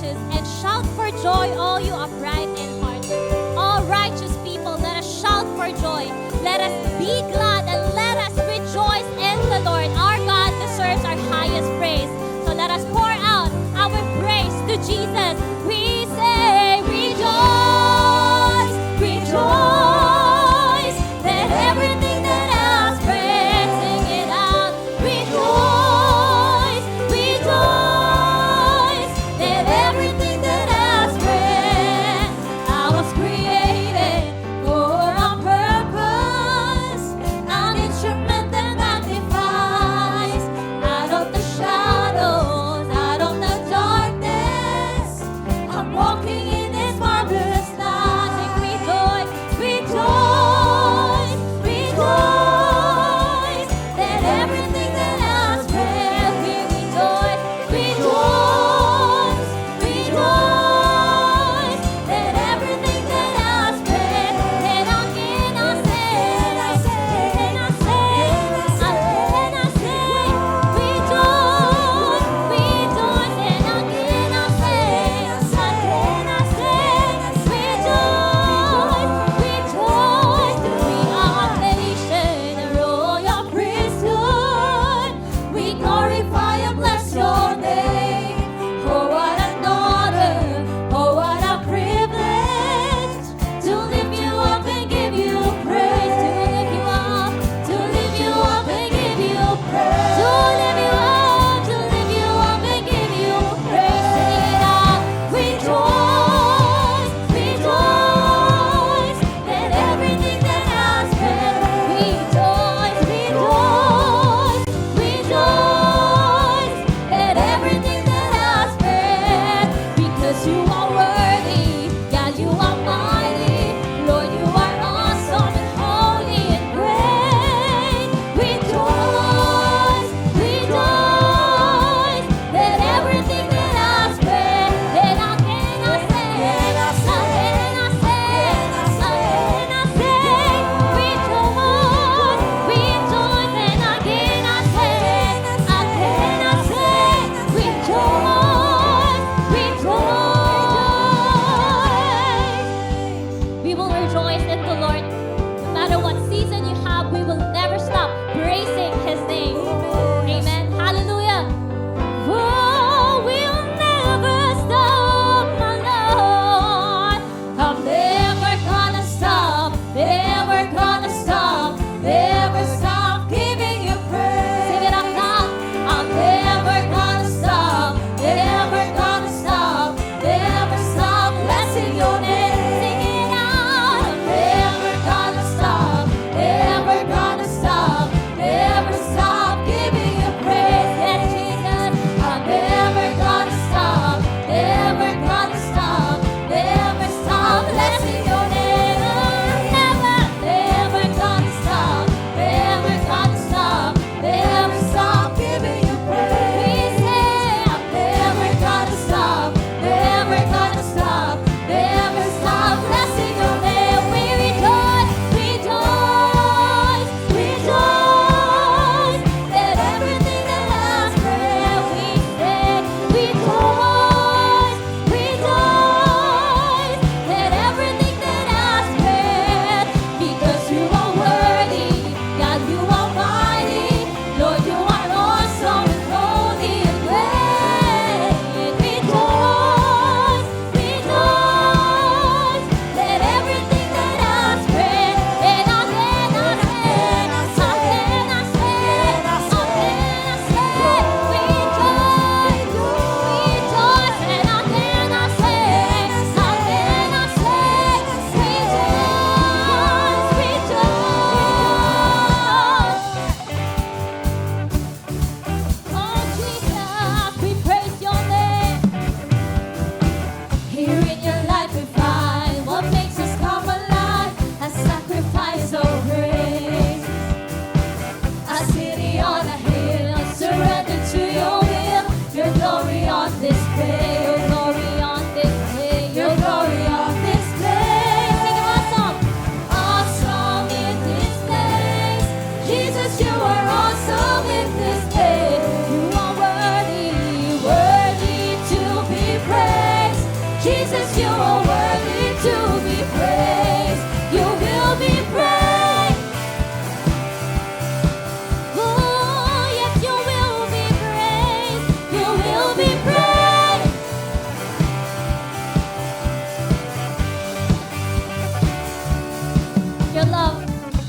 praises and shout for joy, all you upright in heart. All righteous people, let us shout for joy. Let us be glad and let us rejoice in the Lord. Our God deserves our highest praise. So let us pour out our praise to Jesus. We say, rejoice, rejoice. Let everything that has breath sing it out. Rejoice, rejoice. Let everything that has breath. I was created for a purpose.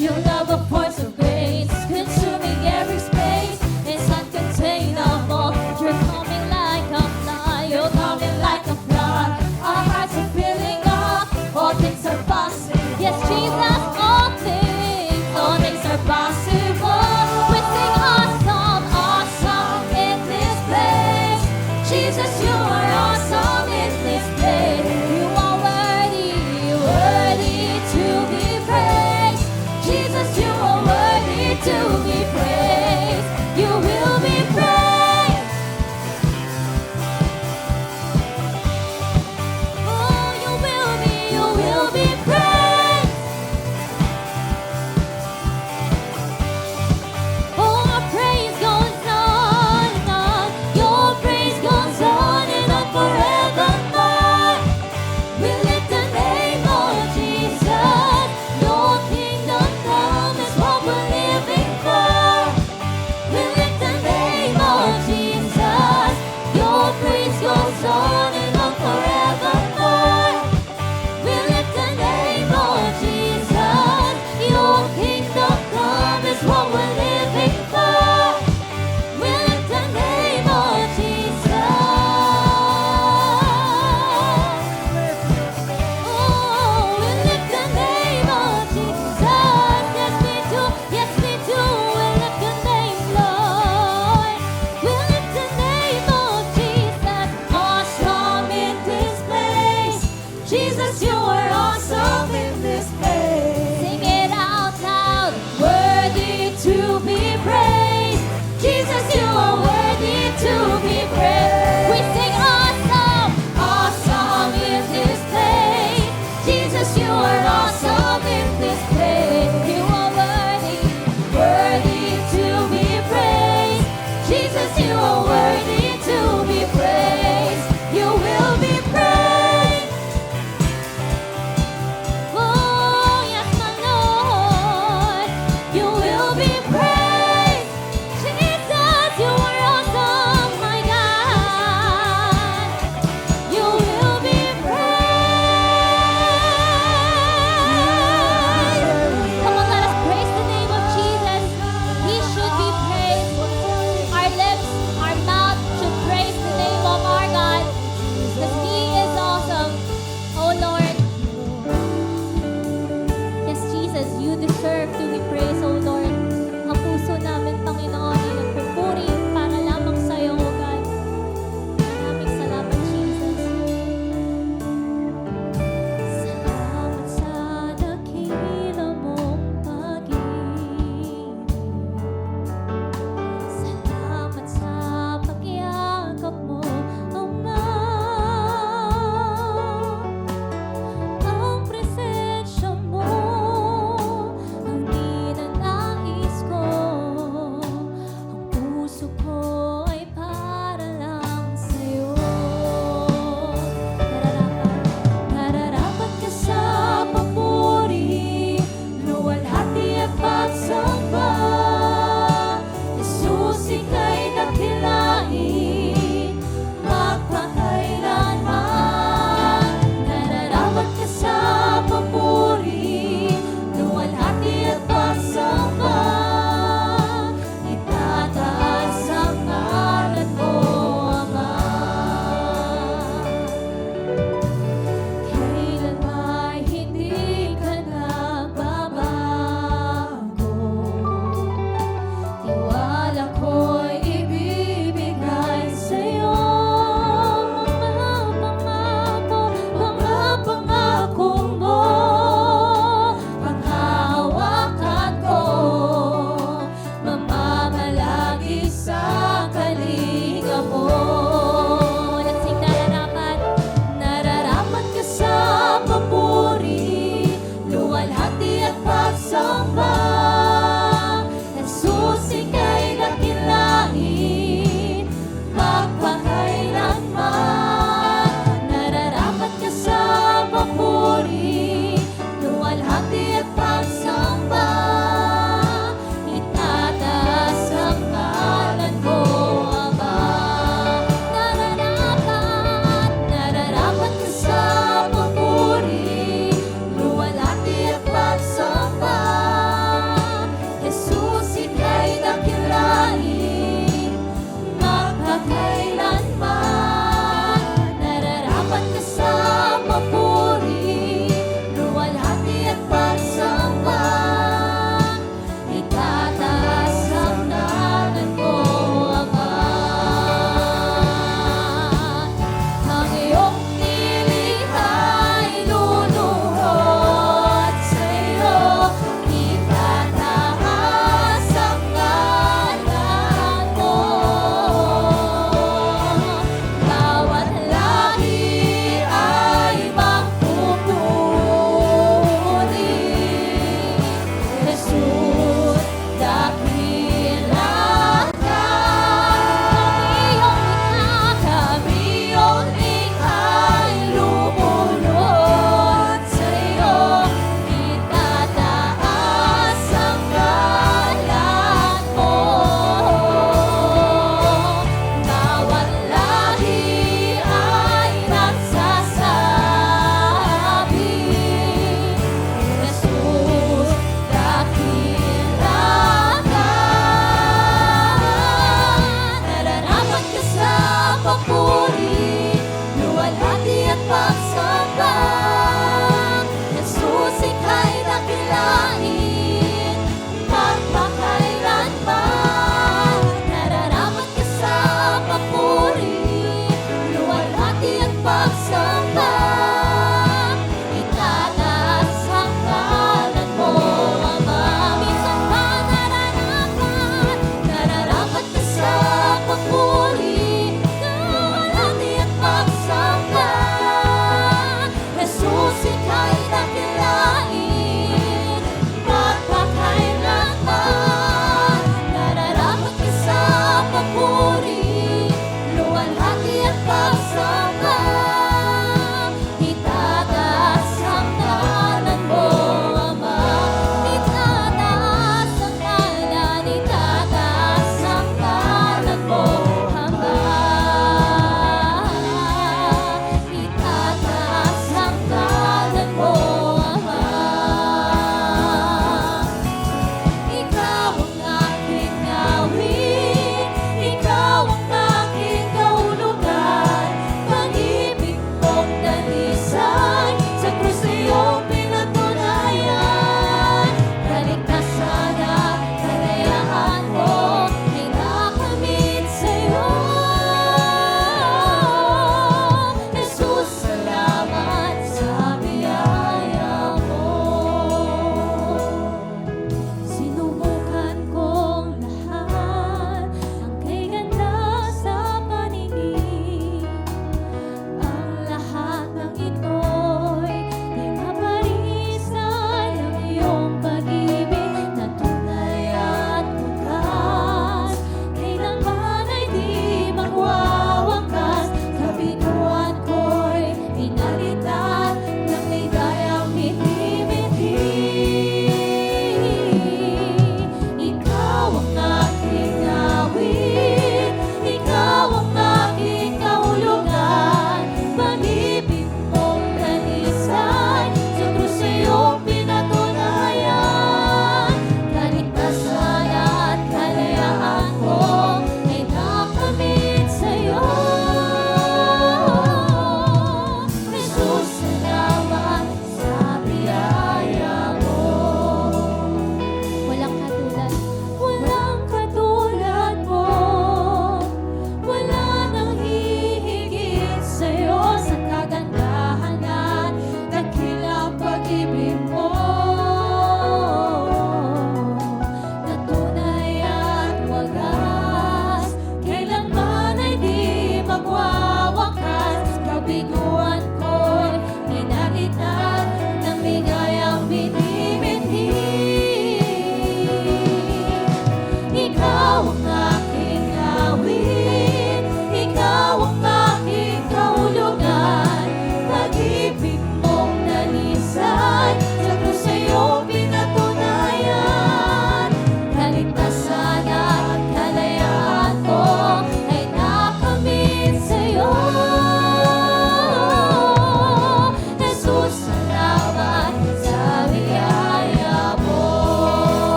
Your love a force of grace, consuming every space. It's uncontainable. You're coming like a flood. You're coming like a flood. Our hearts are filling up. All things are possible. Yes, Jesus, all things are possible. We sing awesome, awesome in this place. Jesus, you are awesome in this place. You are worthy, worthy to be praised. Jesus, you are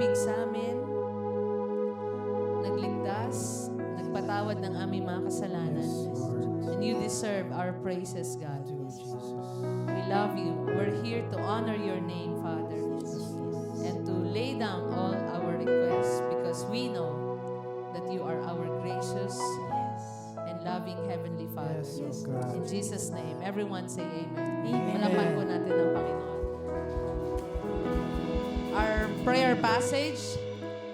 nag-ibig sa amin, nagligtas, nagpatawad ng aming mga kasalanan. And you deserve our praises, God. We love you. We're here to honor your name, Father, and to lay down all our requests because we know that you are our gracious and loving Heavenly Father. Yes, oh God. In Jesus' name, everyone say Amen. Amen. Palapan po natin ang Panginoon. Our prayer passage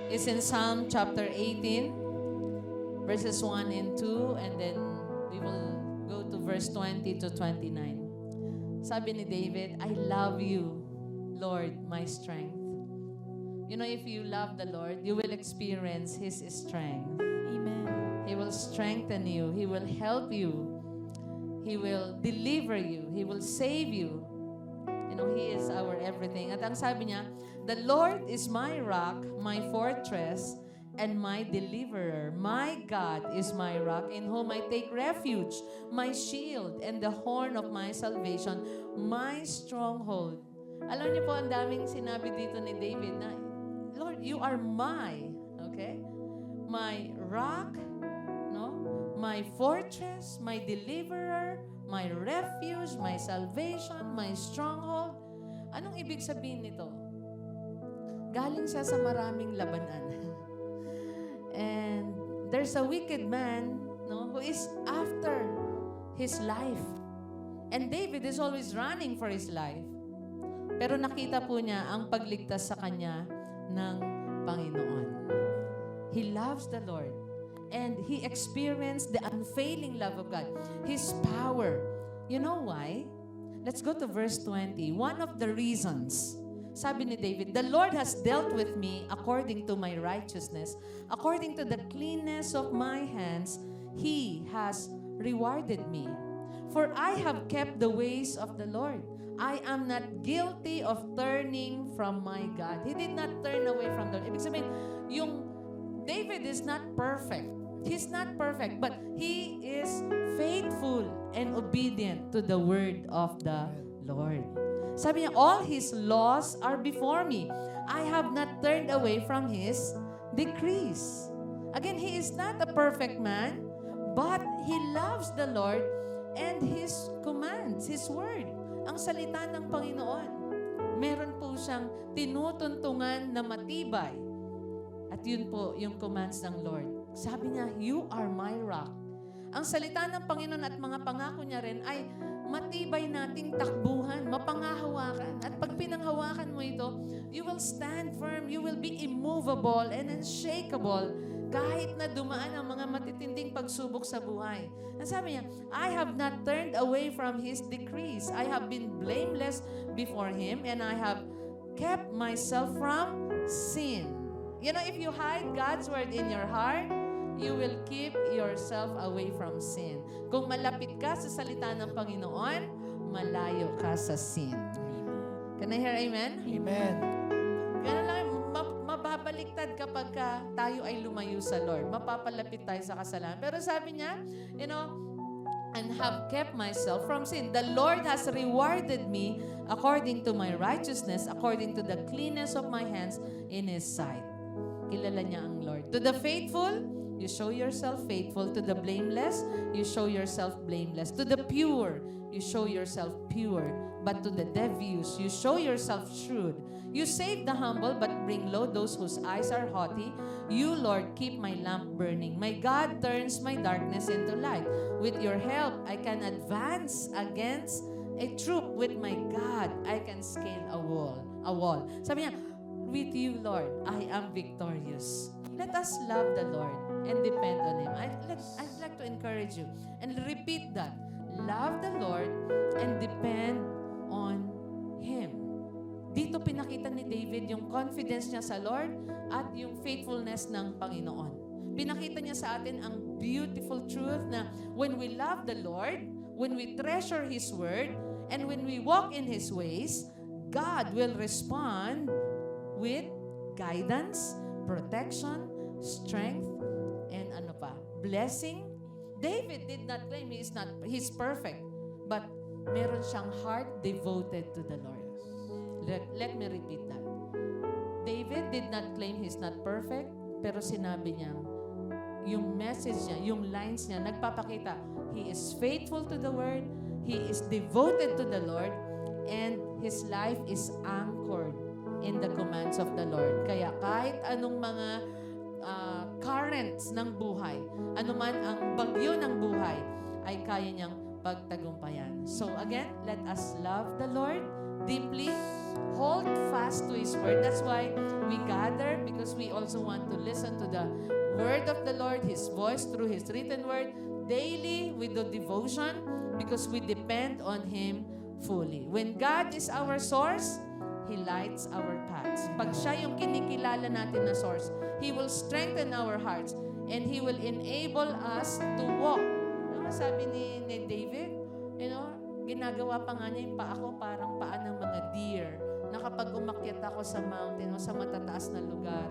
is in Psalm chapter 18, verses 1 and 2, and then we will go to verse 20 to 29. Sabi ni David, I love you, Lord, my strength. You know, if you love the Lord, you will experience His strength. Amen. He will strengthen you. He will help you. He will deliver you. He will save you. You know, He is our everything. At ang sabi niya, the Lord is my rock, my fortress, and my deliverer. My God is my rock in whom I take refuge, my shield and the horn of my salvation, my stronghold. Alam niyo po, ang daming sinabi dito ni David na, Lord, you are okay? My rock, no? My fortress, my deliverer, my refuge, my salvation, my stronghold. Anong ibig sabihin nito? Galing siya sa maraming labanan. And there's a wicked man, no, who is after his life. And David is always running for his life. Pero nakita po niya ang pagligtas sa kanya ng Panginoon. He loves the Lord. And he experienced the unfailing love of God. His power. You know why? Let's go to verse 20. One of the reasons, sabi ni David, the Lord has dealt with me according to my righteousness, according to the cleanness of my hands, He has rewarded me. For I have kept the ways of the Lord. I am not guilty of turning from my God. He did not turn away from the Lord. Ibig sabihin, yung David is not perfect. He's not perfect, but he is faithful and obedient to the word of the Lord. Sabi niya, all His laws are before me. I have not turned away from His decrees. Again, he is not a perfect man, but he loves the Lord and His commands, His word. Ang salita ng Panginoon. Meron po siyang tinutuntungan na matibay. At yun po yung commands ng Lord. Sabi niya, you are my rock. Ang salita ng Panginoon at mga pangako niya rin ay matibay nating takbuhan, mapangahawakan. At pag pinanghawakan mo ito, you will stand firm, you will be immovable and unshakable kahit na dumaan ang mga matitinding pagsubok sa buhay. Ang sabi niya, I have not turned away from His decrees. I have been blameless before Him and I have kept myself from sin. You know, if you hide God's word in your heart, you will keep yourself away from sin. Kung malapit ka sa salita ng Panginoon, malayo ka sa sin. Can I hear amen? Amen. Ganun lang, mababaliktad kapag tayo ay lumayo sa Lord. Mapapalapit tayo sa kasalanan. Pero sabi niya, you know, and have kept myself from sin. The Lord has rewarded me according to my righteousness, according to the cleanness of my hands in His sight. Kilala niya ang Lord. To the faithful, you show yourself faithful. To the blameless, you show yourself blameless. To the pure, you show yourself pure. But to the devious, you show yourself shrewd. You save the humble, but bring low those whose eyes are haughty. You, Lord, keep my lamp burning. My God turns my darkness into light. With your help, I can advance against a troop. With my God, I can scale a wall. Sabi niya, with you, Lord, I am victorious. Let us love the Lord and depend on Him. I'd like to encourage you and repeat that. Love the Lord and depend on Him. Dito pinakita ni David yung confidence niya sa Lord at yung faithfulness ng Panginoon. Pinakita niya sa atin ang beautiful truth na when we love the Lord, when we treasure His word, and when we walk in His ways, God will respond with guidance, protection, strength, and blessing. David did not claim he's perfect, but meron siyang heart devoted to the Lord. Let me repeat that. David did not claim he's not perfect, pero sinabi niya, yung message niya, yung lines niya, nagpapakita, he is faithful to the Word, he is devoted to the Lord, and his life is anchored in the commands of the Lord. Kaya kahit anong mga currents ng buhay, anuman ang bagyo ng buhay, ay kaya niyang pagtagumpayan. So again, let us love the Lord deeply, hold fast to His Word. That's why we gather, because we also want to listen to the Word of the Lord, His voice through His written Word, daily with the devotion, because we depend on Him fully. When God is our source, He lights our paths. Pag siya yung kinikilala natin na source, He will strengthen our hearts and He will enable us to walk. Ano sabi ni David? Ginagawa pa nga niya yung paa ko parang paa ng mga deer, na kapag umakyat ako sa mountain o sa matataas na lugar,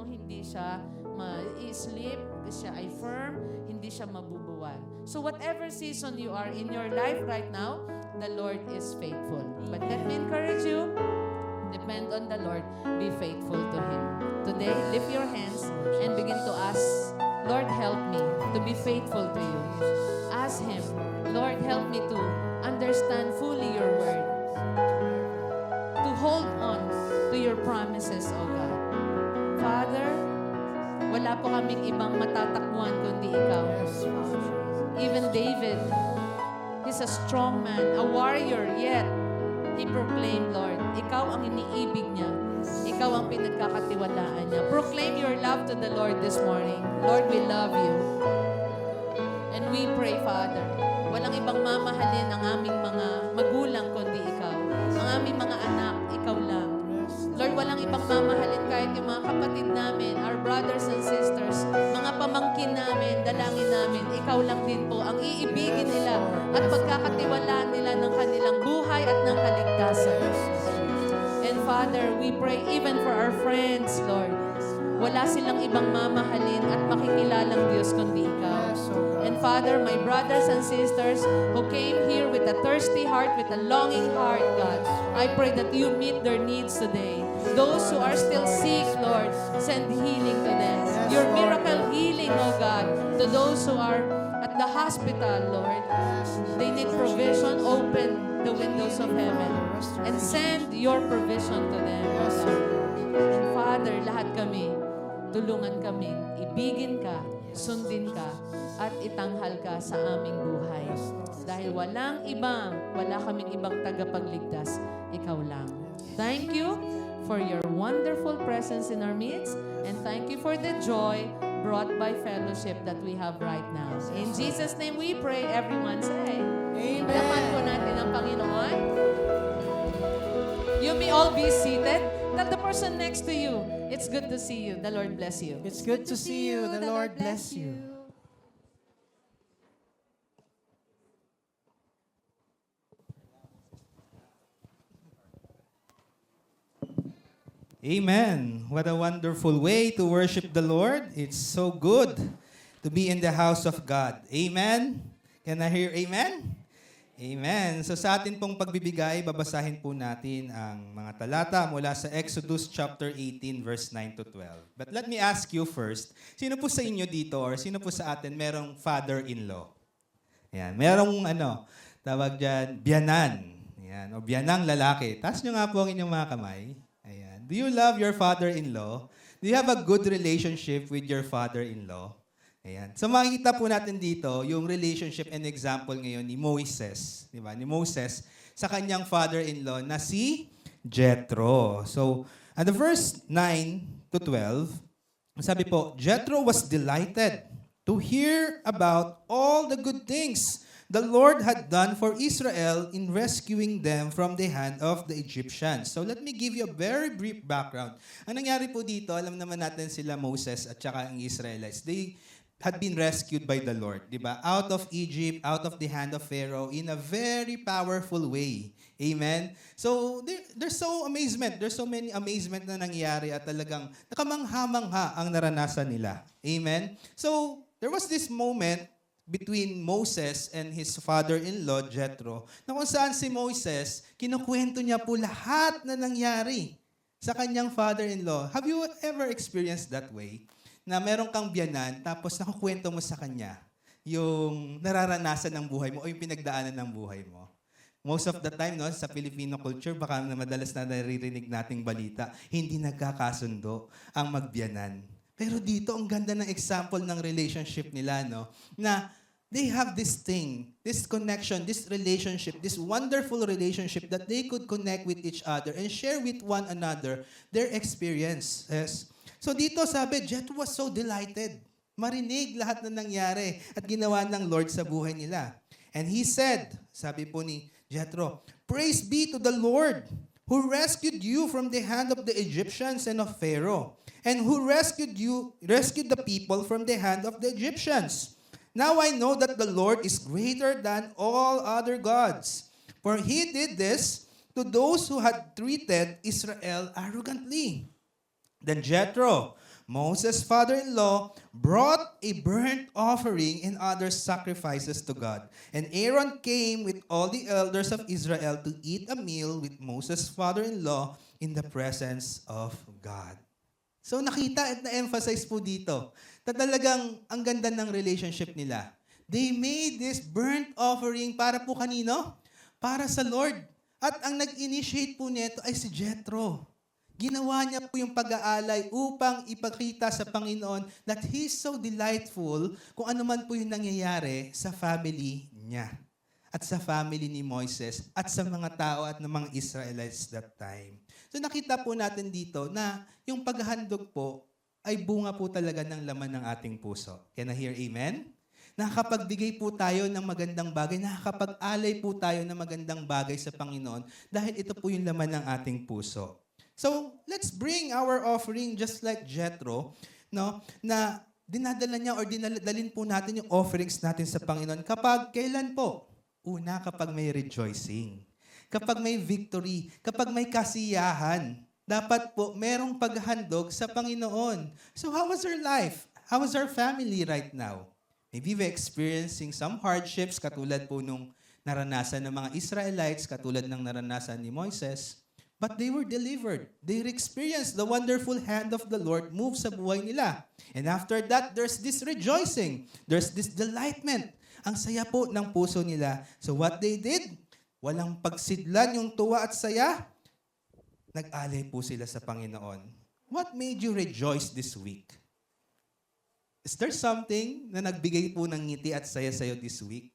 hindi siya ma-sleep, hindi siya ay firm, hindi siya mabubuwal. So whatever season you are in your life right now, the Lord is faithful. But let me encourage you, depend on the Lord, be faithful to Him. Today, lift your hands and begin to ask, Lord, help me to be faithful to you. Ask Him, Lord, help me to understand fully your word, to hold on to your promises, O God. Father, wala po kaming ibang matatakbuhan kundi Ikaw. Even David, he's a strong man, a warrior, yet he proclaimed, Lord, Ikaw ang iniibig niya. Ikaw ang pinagkakatiwalaan niya. Proclaim your love to the Lord this morning. Lord, we love you. And we pray, Father, walang ibang mamahalin ang aming mga magulang kundi Ikaw. Ang aming mga anak, Ikaw lang. Lord, walang ibang mamahalin kahit yung mga kapatid namin, our brothers and sisters, mga pamangkin namin, dalangin namin, Ikaw lang din po ang iibigin nila at pagkakatiwalaan nila ng kanilang buhay at ng kaligtasan. And Father, we pray even for our friends, Lord. Wala silang ibang mamahalin at makikilalang Diyos kundi Ikaw. And Father, my brothers and sisters who came here with a thirsty heart, with a longing heart, God, I pray that you meet their needs today. Those who are still sick, Lord, send healing to them. Your miracle healing, O God, to those who are at the hospital, Lord. They need provision. Open the windows of heaven and send your provision to them, O God. And Father, lahat kami, tulungan kaming ibigin ka, sundin ka, at itanghal ka sa aming buhay. Dahil wala kaming ibang tagapagligtas, Ikaw lang. Thank you for your wonderful presence in our midst, and thank you for the joy brought by fellowship that we have right now. In Jesus' name we pray, everyone say, Amen. Dapan po natin ang Panginoon. You may all be seated. Tell the person next to you, it's good to see you. The Lord bless you. It's good to see you. The Lord bless you. Amen. What a wonderful way to worship the Lord. It's so good to be in the house of God. Amen. Can I hear amen? Amen. So sa atin pong pagbibigay, babasahin po natin ang mga talata mula sa Exodus chapter 18 verse 9 to 12. But let me ask you first, sino po sa inyo dito or sino po sa atin merong father-in-law? Ayan, merong tawag dyan, biyanan. Ayan, o biyanang lalaki. Taas nyo nga po ang inyong mga kamay. Ayan. Do you love your father-in-law? Do you have a good relationship with your father-in-law? Ayan. So makikita po natin dito yung relationship and example ngayon ni Moses, di ba? Ni Moses sa kanyang father-in-law na si Jethro. So, at the verse 9 to 12, sabi po, Jethro was delighted to hear about all the good things the Lord had done for Israel in rescuing them from the hand of the Egyptians. So let me give you a very brief background. Ang nangyari po dito, alam naman natin sila Moses at saka ang Israelites. They had been rescued by the Lord, di ba? Out of Egypt, out of the hand of Pharaoh in a very powerful way. Amen? So, there's so many amazement na nangyari at talagang nakamangha-mangha ang naranasan nila. Amen? So, there was this moment between Moses and his father-in-law, Jethro, na kung saan si Moses, kinukwento niya po lahat na nangyari sa kanyang father-in-law. Have you ever experienced that way? Na meron kang biyanan, tapos nakukwento mo sa kanya yung nararanasan ng buhay mo o yung pinagdaanan ng buhay mo. Most of the time, no, sa Filipino culture, baka na madalas na naririnig nating balita, hindi nagkakasundo ang magbiyanan. Pero dito, ang ganda ng example ng relationship nila, no, na they have this thing, this connection, this relationship, this wonderful relationship that they could connect with each other and share with one another their experiences. So dito sabi, Jethro was so delighted. Marinig lahat na nangyari at ginawa ng Lord sa buhay nila. And he said, sabi po ni Jethro, "Praise be to the Lord who rescued you from the hand of the Egyptians and of Pharaoh, and who rescued the people from the hand of the Egyptians. Now I know that the Lord is greater than all other gods, for he did this to those who had treated Israel arrogantly." Then Jethro, Moses' father-in-law, brought a burnt offering and other sacrifices to God. And Aaron came with all the elders of Israel to eat a meal with Moses' father-in-law in the presence of God. So nakita at na-emphasize po dito na talagang ang ganda ng relationship nila. They made this burnt offering para po kanino? Para sa Lord. At ang nag-initiate po nito ay si Jethro. Ginawa niya po yung pag-aalay upang ipakita sa Panginoon that He's so delightful kung ano man po yung nangyayari sa family niya at sa family ni Moises at sa mga tao at ng mga Israelites that time. So nakita po natin dito na yung paghahandog po ay bunga po talaga ng laman ng ating puso. Can I hear amen? Nakakapagbigay po tayo ng magandang bagay, nakakapag-alay po tayo ng magandang bagay sa Panginoon dahil ito po yung laman ng ating puso. So, let's bring our offering just like Jethro, no, na dinadala niya or dinadalin po natin yung offerings natin sa Panginoon. Kapag, kailan po? Una, kapag may rejoicing. Kapag may victory. Kapag may kasiyahan. Dapat po, merong paghandog sa Panginoon. So, how was our life? How was our family right now? Maybe we're experiencing some hardships, katulad po nung naranasan ng mga Israelites, katulad ng naranasan ni Moises. But they were delivered. They experienced the wonderful hand of the Lord move sa buhay nila. And after that, there's this rejoicing. There's this delightment. Ang saya po ng puso nila. So what they did, walang pagsidlan yung tuwa at saya. Nag-alay po sila sa Panginoon. What made you rejoice this week? Is there something na nagbigay po ng ngiti at saya sa'yo this week?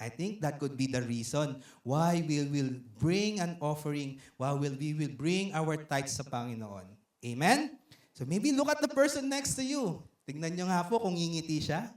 I think that could be the reason why we will bring an offering, why we will bring our tithes sa Panginoon. Amen? So maybe look at the person next to you. Tingnan nyo nga po kung ngingiti siya.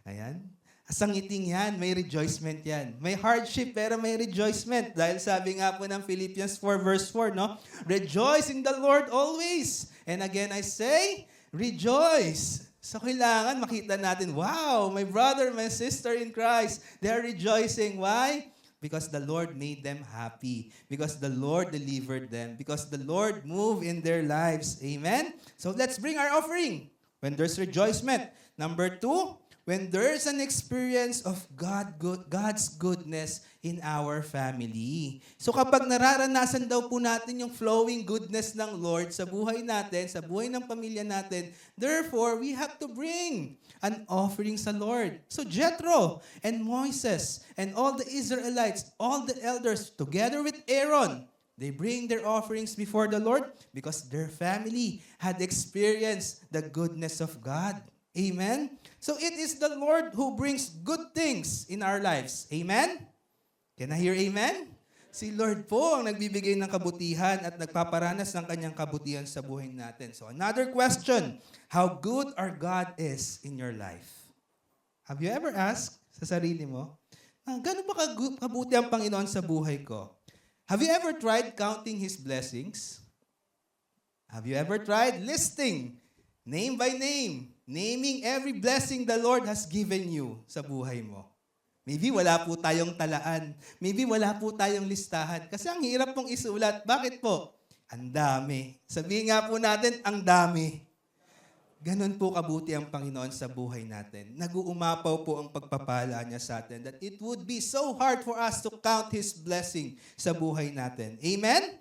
Ayan. Sa ngiting yan, may rejoicement yan. May hardship, pero may rejoicement. Dahil sabi nga po ng Philippians 4 verse 4, no? Rejoice in the Lord always. And again, I say, rejoice. So kailangan makita natin, wow, my brother, my sister in Christ, they are rejoicing. Why? Because the Lord made them happy. Because the Lord delivered them. Because the Lord moved in their lives. Amen? So let's bring our offering when there's rejoicement. Number 2, when there's an experience of God's goodness in our family. So kapag nararanasan daw po natin yung flowing goodness ng Lord sa buhay natin, sa buhay ng pamilya natin, therefore, we have to bring an offering sa Lord. So Jethro and Moses and all the Israelites, all the elders, together with Aaron, they bring their offerings before the Lord because their family had experienced the goodness of God. Amen? So it is the Lord who brings good things in our lives. Amen? Can I hear amen? Si Lord po ang nagbibigay ng kabutihan at nagpaparanas ng kanyang kabutihan sa buhay natin. So another question, how good our God is in your life? Have you ever asked sa sarili mo, gano'n ba kabuti ang Panginoon sa buhay ko? Have you ever tried counting His blessings? Have you ever tried listing, name by name, naming every blessing the Lord has given you sa buhay mo? Maybe wala po tayong talaan. Maybe wala po tayong listahan. Kasi ang hirap pong isulat. Bakit po? Ang dami. Sabihin nga po natin, ang dami. Ganon po kabuti ang Panginoon sa buhay natin. Nag-uumapaw po ang pagpapala niya sa atin that it would be so hard for us to count His blessing sa buhay natin. Amen?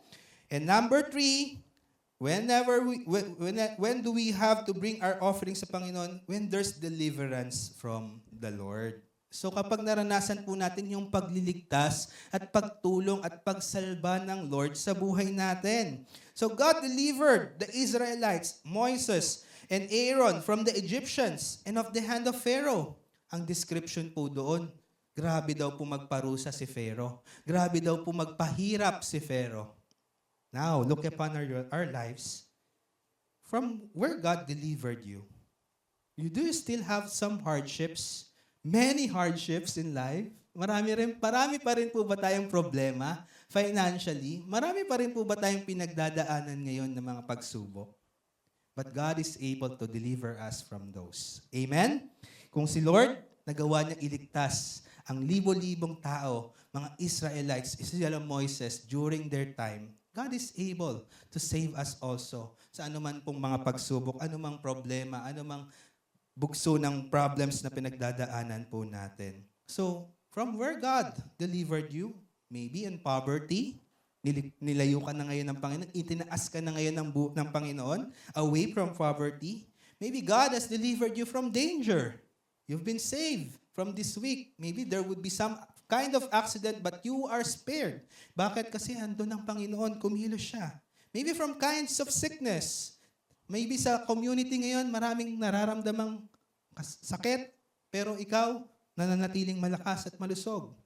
And number 3, when do we have to bring our offerings sa Panginoon? When there's deliverance from the Lord. So kapag naranasan po natin yung pagliligtas at pagtulong at pagsalba ng Lord sa buhay natin. So God delivered the Israelites, Moses, and Aaron from the Egyptians and of the hand of Pharaoh. Ang description po doon, grabe daw po magparusa si Pharaoh. Grabe daw po magpahirap si Pharaoh. Now, look upon our lives. From where God delivered you, do you still have some hardships? Many hardships in life. Marami pa rin po ba tayong problema financially? Marami pa rin po ba tayong pinagdadaanan ngayon ng mga pagsubok? But God is able to deliver us from those. Amen? Kung si Lord, nagawa niya iligtas ang libo-libong tao, mga Israelites, Israel Moises, during their time, God is able to save us also sa anuman pong mga pagsubok, anumang problema, anumang bugso ng problems na pinagdadaanan po natin. So, from where God delivered you, maybe in poverty, nilayo ka na ngayon ng Panginoon, itinaas ka na ngayon ng Panginoon, away from poverty. Maybe God has delivered you from danger. You've been saved from this week. Maybe there would be some kind of accident, but you are spared. Bakit? Kasi andun ang Panginoon, kumilos siya. Maybe from kinds of sickness. Maybe sa community ngayon, maraming nararamdamang sakit, pero ikaw, nananatiling malakas at malusog.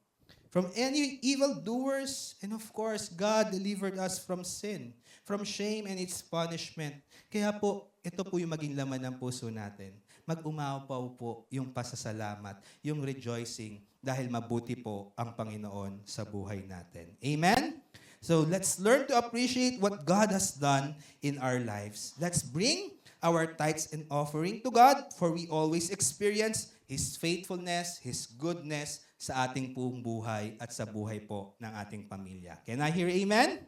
From any evil doers, and of course, God delivered us from sin, from shame and its punishment. Kaya po, ito po yung maging laman ng puso natin. Mag-umapaw po yung pasasalamat, yung rejoicing, dahil mabuti po ang Panginoon sa buhay natin. Amen? So let's learn to appreciate what God has done in our lives. Let's bring our tithes and offering to God, for we always experience His faithfulness, His goodness sa ating pong buhay at sa buhay po ng ating pamilya. Can I hear amen?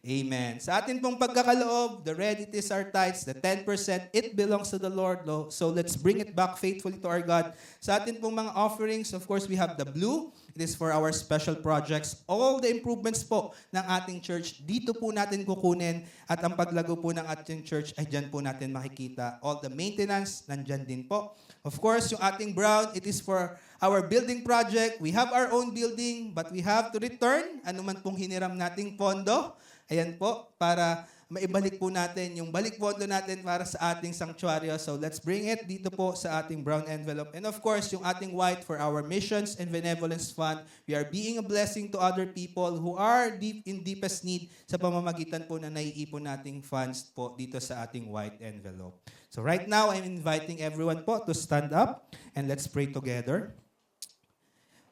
Amen. Sa atin pong pagkakaloob, the red, it is our tithes, the 10%, it belongs to the Lord. So let's bring it back faithfully to our God. Sa atin pong mga offerings, of course, we have the blue. It is for our special projects. All the improvements po ng ating church, dito po natin kukunin. At ang paglago po ng ating church, ay dyan po natin makikita. All the maintenance, nandyan din po. Of course, yung ating brown, it is for our building project. We have our own building, but we have to return anuman pong hiniram nating pondo. Ayan po, para maibalik po natin yung balik pondo natin para sa ating sanctuaryo. So let's bring it dito po sa ating brown envelope. And of course, yung ating white for our missions and benevolence fund. We are being a blessing to other people who are in deepest need sa pamamagitan po na naiipon nating funds po dito sa ating white envelope. So right now, I'm inviting everyone po to stand up and let's pray together.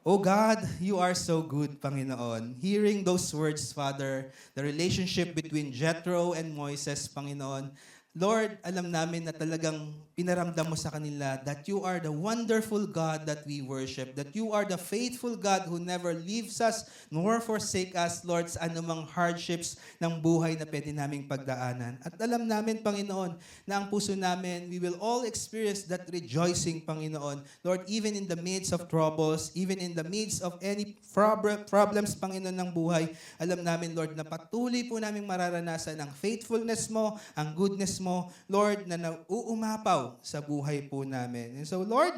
Oh God, you are so good, Panginoon. Hearing those words, Father, the relationship between Jethro and Moises, Panginoon, Lord, alam namin na talagang pinaramdam mo sa kanila that you are the wonderful God that we worship, that you are the faithful God who never leaves us nor forsake us, Lord, sa anumang hardships ng buhay na pwede naming pagdaanan. At alam namin, Panginoon, na ang puso namin, we will all experience that rejoicing, Panginoon. Lord, even in the midst of troubles, even in the midst of any problems, Panginoon, ng buhay, alam namin, Lord, na patuloy po namin mararanasan ang faithfulness mo, ang goodness mo, Lord, na nauumapaw sa buhay po namin. And so, Lord,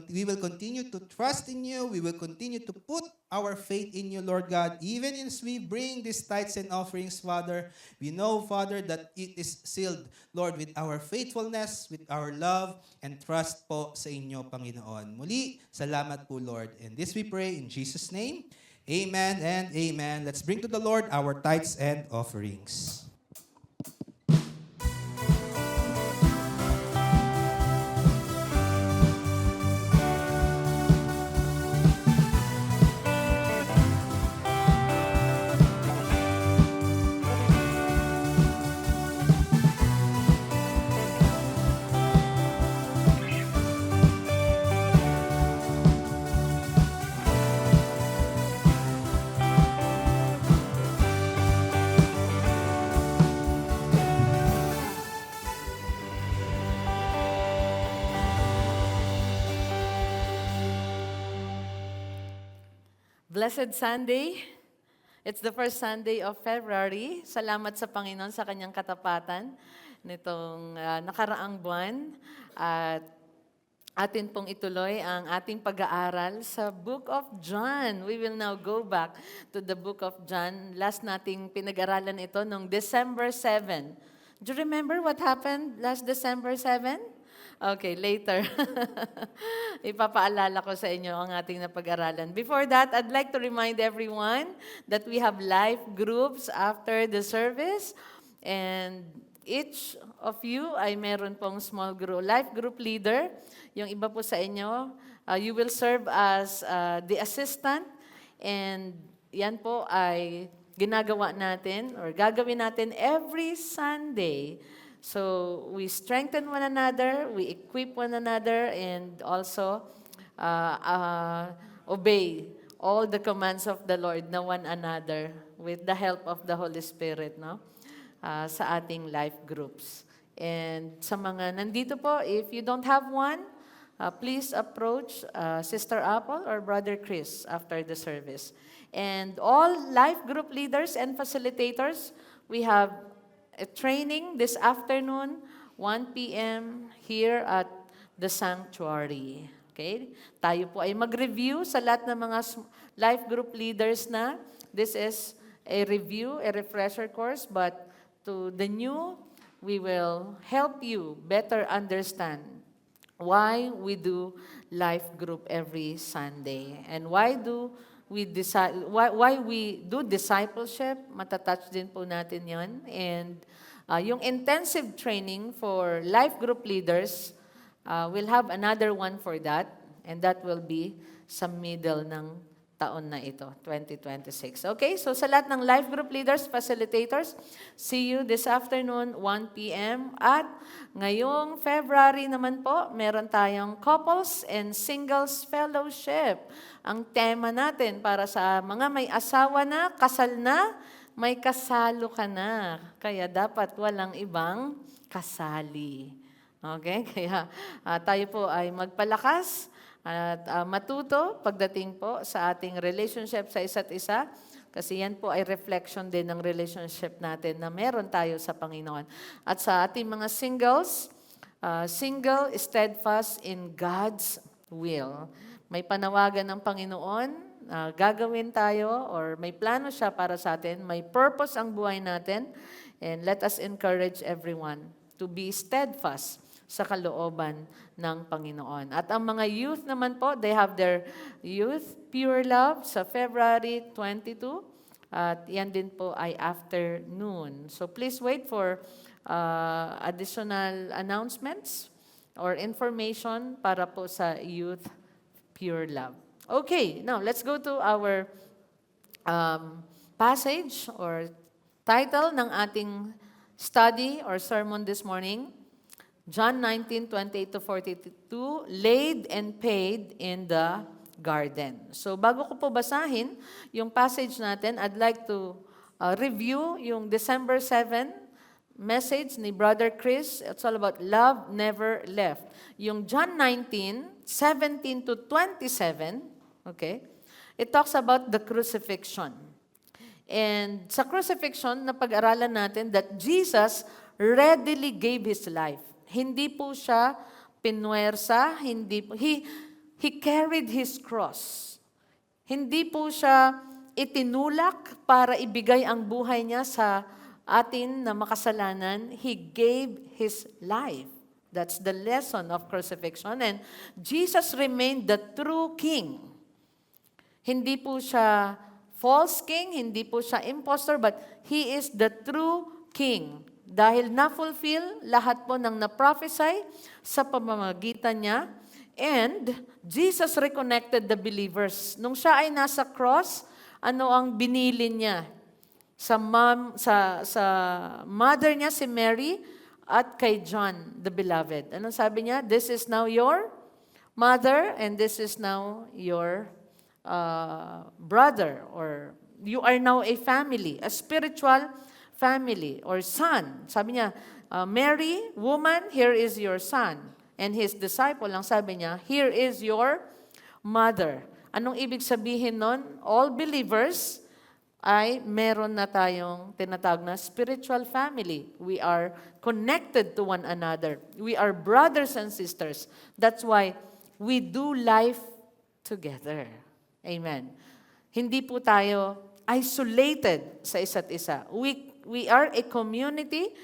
we will continue to trust in you. We will continue to put our faith in you, Lord God. Even as we bring these tithes and offerings, Father, we know, Father, that it is sealed, Lord, with our faithfulness, with our love, and trust po sa inyo, Panginoon. Muli, salamat po, Lord. And this we pray in Jesus' name. Amen and amen. Let's bring to the Lord our tithes and offerings. Blessed Sunday. It's the first Sunday of February. Salamat sa Panginoon sa kanyang katapatan nitong nakaraang buwan. At atin pong ituloy ang ating pag-aaral sa Book of John. We will now go back to the Book of John. Last nating pinag-aralan ito noong December 7. Do you remember what happened last December 7? Okay, later. Ipapaalala ko sa inyo ang ating napag-aralan. Before that, I'd like to remind everyone that we have life groups after the service. And each of you ay meron pong small group, life group leader. Yung iba po sa inyo, you will serve as the assistant. And yan po ay ginagawa natin or gagawin natin every Sunday. So we strengthen one another, we equip one another, and also obey all the commands of the Lord na one another with the help of the Holy Spirit, no? Sa ating life groups. And sa mga nandito po, if you don't have one, please approach Sister Apple or Brother Chris after the service. And all life group leaders and facilitators, we have a training this afternoon, 1 p.m. here at the sanctuary. Okay? Tayo po ay mag-review sa lahat ng mga life group leaders na. This is a review, a refresher course, but to the new, we will help you better understand why we do life group every Sunday and why we do discipleship. Matatouch din po natin yon. And yung intensive training for life group leaders, we'll have another one for that. And that will be sa middle ng taon na ito, 2026. Okay, so sa lahat ng life group leaders, facilitators, see you this afternoon, 1 p.m. At ngayong February naman po, meron tayong Couples and Singles Fellowship. Ang tema natin para sa mga may asawa na, kasal na, may kasalo ka na. Kaya dapat walang ibang kasali. Okay, kaya tayo po ay magpalakas at matuto pagdating po sa ating relationship sa isa't isa. Kasi yan po ay reflection din ng relationship natin na meron tayo sa Panginoon. At sa ating mga singles, single, steadfast in God's will. May panawagan ng Panginoon, gagawin tayo or may plano siya para sa atin, may purpose ang buhay natin, and let us encourage everyone to be steadfast sa kalooban ng Panginoon. At ang mga youth naman po, they have their youth pure love sa February 22. At yan din po ay afternoon. So please wait for additional announcements or information para po sa youth pure love. Okay, now let's go to our passage or title ng ating study or sermon this morning. John 19:28-42, laid and paid in the garden. So bago ko po basahin yung passage natin, I'd like to review yung December 7 message ni Brother Chris. It's all about love never left. Yung John 19:17-27, okay, it talks about the crucifixion. And sa crucifixion, napag-aralan natin that Jesus readily gave His life. Hindi po siya pinwersa, he carried His cross. Hindi po siya itinulak para ibigay ang buhay niya sa atin na makasalanan. He gave His life. That's the lesson of crucifixion. And Jesus remained the true King. Hindi po siya false king, hindi po siya impostor, but He is the true King. Dahil na-fulfill lahat po ng na-prophesy sa pamamagitan niya. And Jesus reconnected the believers. Nung siya ay nasa cross, ano ang binili niya? Sa mother niya, si Mary, at kay John, the beloved. Anong sabi niya? This is now your mother, and this is now your brother, or you are now a family, a spiritual family or son. Sabi niya, Mary, woman, here is your son. And his disciple, ang sabi niya, here is your mother. Anong ibig sabihin nun? All believers ay meron na tayong tinatawag na spiritual family. We are connected to one another. We are brothers and sisters. That's why we do life together. Amen. Hindi po tayo isolated sa isa't isa. We are a community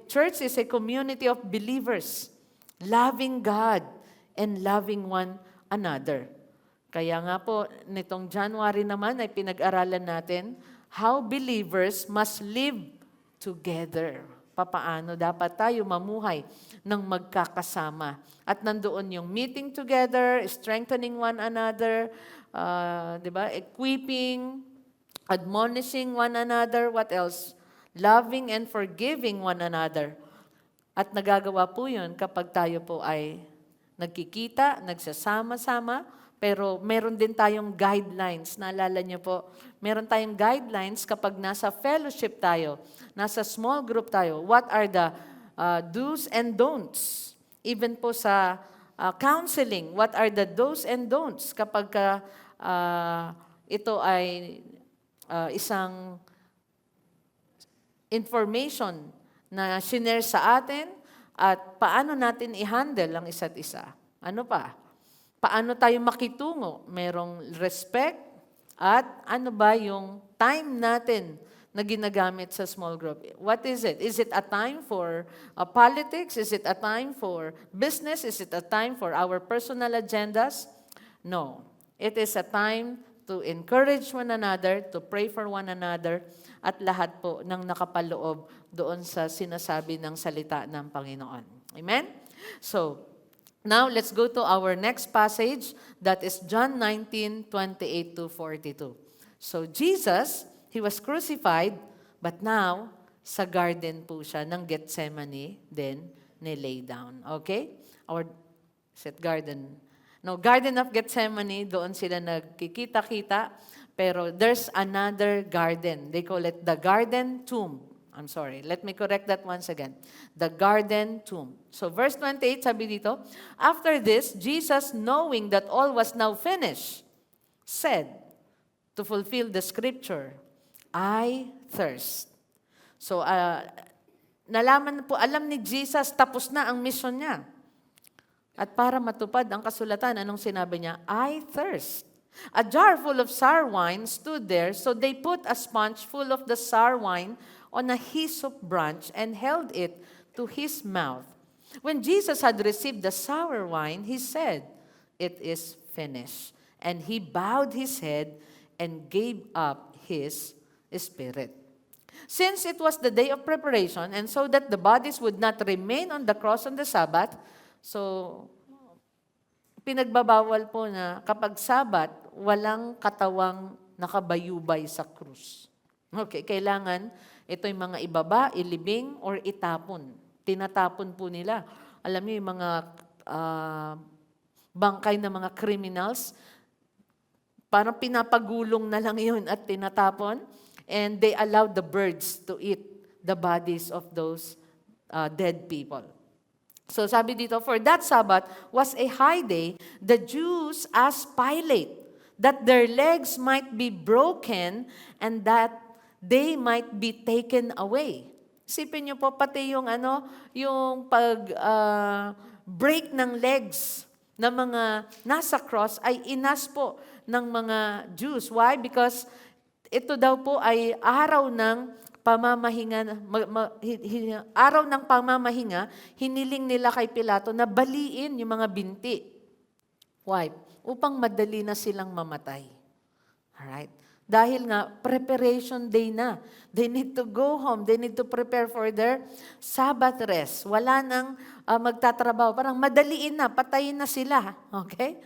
church is a community of believers, loving God and loving one another. Kaya nga po, nitong January naman ay pinag-aralan natin how believers must live together. Papaano dapat tayo mamuhay ng magkakasama. At nandoon yung meeting together, strengthening one another, equipping, admonishing one another, what else? Loving and forgiving one another. At nagagawa po yun kapag tayo po ay nagkikita, nagsasama-sama, pero meron din tayong guidelines. Naalala niyo po, meron tayong guidelines kapag nasa fellowship tayo, nasa small group tayo. What are the do's and don'ts? Even po sa counseling, what are the do's and don'ts kapag ito ay isang information na shinare sa atin at paano natin i-handle ang isa't isa. Ano pa? Paano tayo makitungo? Merong respect at ano ba yung time natin na ginagamit sa small group? What is it? Is it a time for politics? Is it a time for business? Is it a time for our personal agendas? No. It is a time to encourage one another, to pray for one another, at lahat po ng nakapaloob doon sa sinasabi ng salita ng Panginoon. Amen? So, now let's go to our next passage, that is John 19:28 to 42. So, Jesus, He was crucified, but now, sa garden po siya ng Gethsemane, then nilay down. Okay? Or, is it garden? No, Garden of Gethsemane, doon sila nagkikita-kita, pero there's another garden. They call it the garden tomb. I'm sorry, let me correct that once again. The garden tomb. So verse 28, sabi dito, after this, Jesus, knowing that all was now finished, said, to fulfill the scripture, I thirst. So, nalaman po, alam ni Jesus, tapos na ang mission niya. At para matupad ang kasulatan, anong sinabi niya? I thirst. A jar full of sour wine stood there, so they put a sponge full of the sour wine on a hyssop branch and held it to his mouth. When Jesus had received the sour wine, he said, it is finished. And he bowed his head and gave up his spirit. Since it was the day of preparation, and so that the bodies would not remain on the cross on the Sabbath, so, pinagbabawal po na kapag Sabat, walang katawang nakabayubay sa krus. Okay, kailangan ito'y mga ibaba, ilibing, or itapon. Tinatapon po nila. Alam niyo yung mga bangkay na mga criminals, parang pinapagulong na lang yun at tinatapon, and they allowed the birds to eat the bodies of those dead people. So sabi dito, for that Sabbath was a high day, the Jews asked Pilate that their legs might be broken and that they might be taken away. Isipin niyo po, pati yung yung break ng legs ng mga nasa cross ay inas po ng mga Jews. Why? Because ito daw po ay araw ng pamamahinga, hiniling nila kay Pilato na baliin yung mga binti. Why? Upang madali na silang mamatay. Alright? Dahil nga, preparation day na. They need to go home. They need to prepare for their Sabbath rest. Wala nang magtatrabaho. Parang madaliin na, patayin na sila. Okay?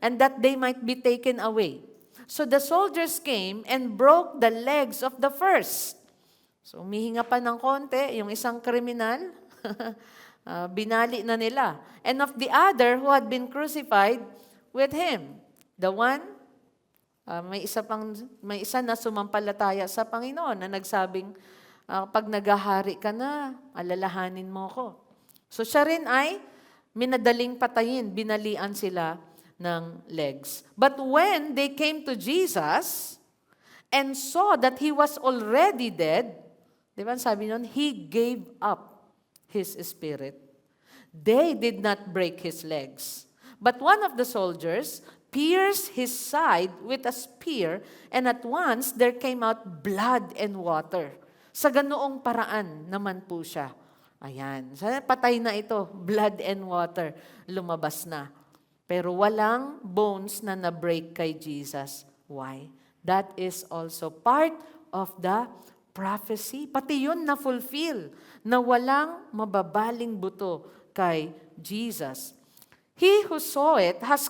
And that they might be taken away. So the soldiers came and broke the legs of the first. So, umihinga pa ng konti, yung isang kriminal, binali na nila. And of the other who had been crucified with him, the one, may isa na sumampalataya sa Panginoon na nagsabing, pag naghahari ka na, alalahanin mo ko. So, siya rin ay minadaling patayin, binalian sila ng legs. But when they came to Jesus, and saw that he was already dead, di ba sabi nun, he gave up his spirit. They did not break his legs. But one of the soldiers pierced his side with a spear, and at once there came out blood and water. Sa ganoong paraan naman po siya. Ayan. Patay na ito. Blood and water. Lumabas na. Pero walang bones na na-break kay Jesus. Why? That is also part of the prophecy. Pati yun na-fulfill. Na walang mababaling buto kay Jesus. He who saw it has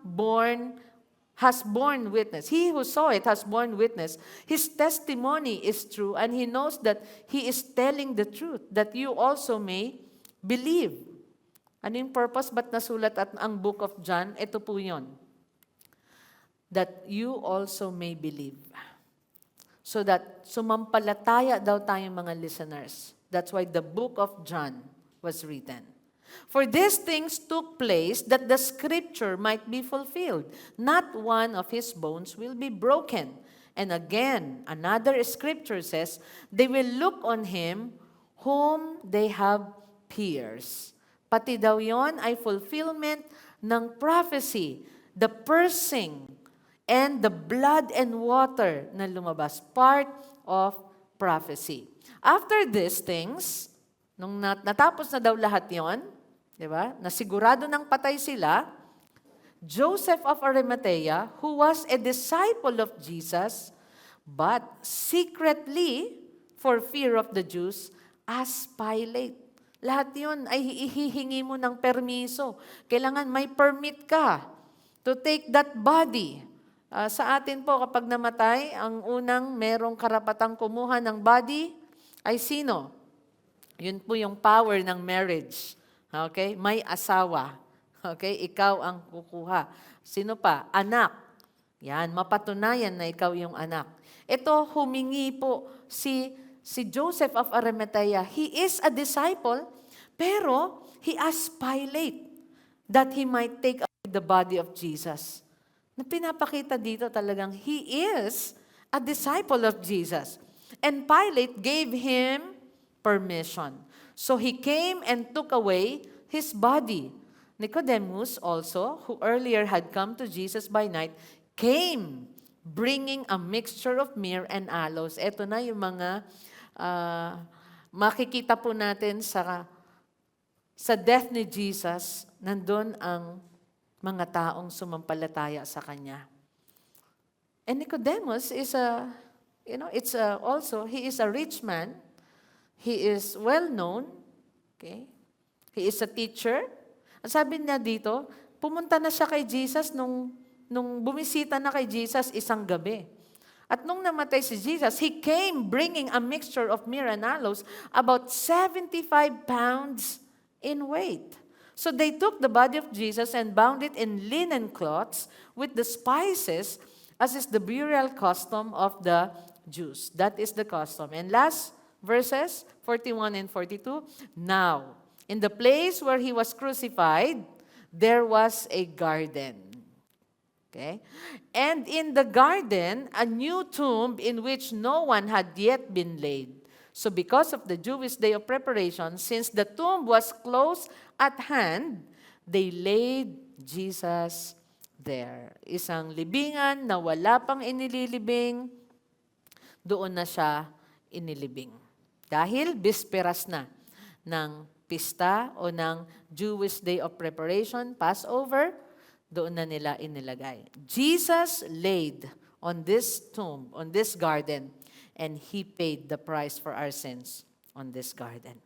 borne witness. He who saw it has borne witness. His testimony is true, and he knows that he is telling the truth, that you also may believe. Ano yung purpose? Ba't nasulat at ang book of John? Ito po yun. That you also may believe. So that sumampalataya daw tayong mga listeners. That's why the book of John was written. For these things took place that the scripture might be fulfilled. Not one of his bones will be broken. And again, another scripture says, they will look on him whom they have pierced. Pati daw yon ay fulfillment ng prophecy, the piercing and the blood and water na lumabas, part of prophecy. After these things, nung natapos na daw lahat yon, di ba? Nasigurado ng patay sila, Joseph of Arimathea, who was a disciple of Jesus, but secretly, for fear of the Jews, asked Pilate. Lahat yun ay hihingi mo ng permiso. Kailangan may permit ka to take that body. Sa atin po, kapag namatay, ang unang merong karapatang kumuha ng body ay sino? Yun po yung power ng marriage. Okay? May asawa. Okay? Ikaw ang kukuha. Sino pa? Anak. Yan, mapatunayan na ikaw yung anak. Ito, humingi po si Joseph of Arimathea. He is a disciple, pero he asked Pilate that he might take away the body of Jesus. Na pinapakita dito talagang he is a disciple of Jesus. And Pilate gave him permission. So he came and took away his body. Nicodemus also, who earlier had come to Jesus by night, came bringing a mixture of myrrh and aloes. Ito na yung mga makikita po natin sa death ni Jesus, nandun ang mga taong sumampalataya sa Kanya. And Nicodemus is he is a rich man. He is well known. Okay? He is a teacher. Ang sabi niya dito, pumunta na siya kay Jesus nung bumisita na kay Jesus isang gabi. At nung namatay si Jesus, he came bringing a mixture of myrrh and aloes, about 75 pounds in weight. So they took the body of Jesus and bound it in linen cloths with the spices, as is the burial custom of the Jews. That is the custom. And last verses, 41 and 42, now, in the place where he was crucified, there was a garden. Okay? And in the garden, a new tomb in which no one had yet been laid. So because of the Jewish day of preparation, since the tomb was close at hand, they laid Jesus there. Isang libingan na wala pang inililibing, doon na siya inilibing. Dahil bisperas na ng pista o ng Jewish day of preparation, Passover, doon na nila inilagay. Jesus laid on this tomb, on this garden, and He paid the price for our sins on this garden.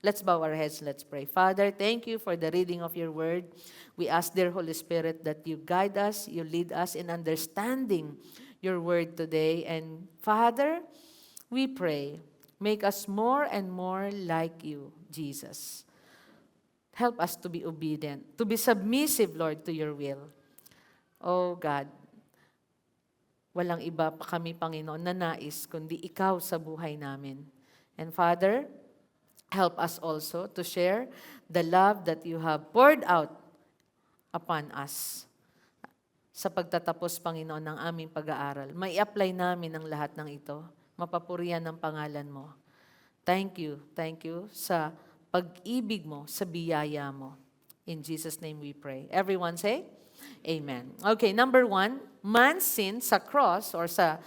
Let's bow our heads, let's pray. Father, thank you for the reading of your word. We ask, dear Holy Spirit, that you guide us, you lead us in understanding your word today. And Father, we pray, make us more and more like you, Jesus. Help us to be obedient, to be submissive, Lord, to your will. Oh God, walang iba pa kami, Panginoon, na nais, kundi ikaw sa buhay namin. And Father, help us also to share the love that you have poured out upon us sa pagtatapos, Panginoon, ng aming pag-aaral. May apply namin ang lahat ng ito. Mapapurihan ng pangalan mo. Thank you sa pag-ibig mo, sa biyaya mo. In Jesus' name we pray. Everyone say, Amen. Okay, number 1, man's sin sa cross or sa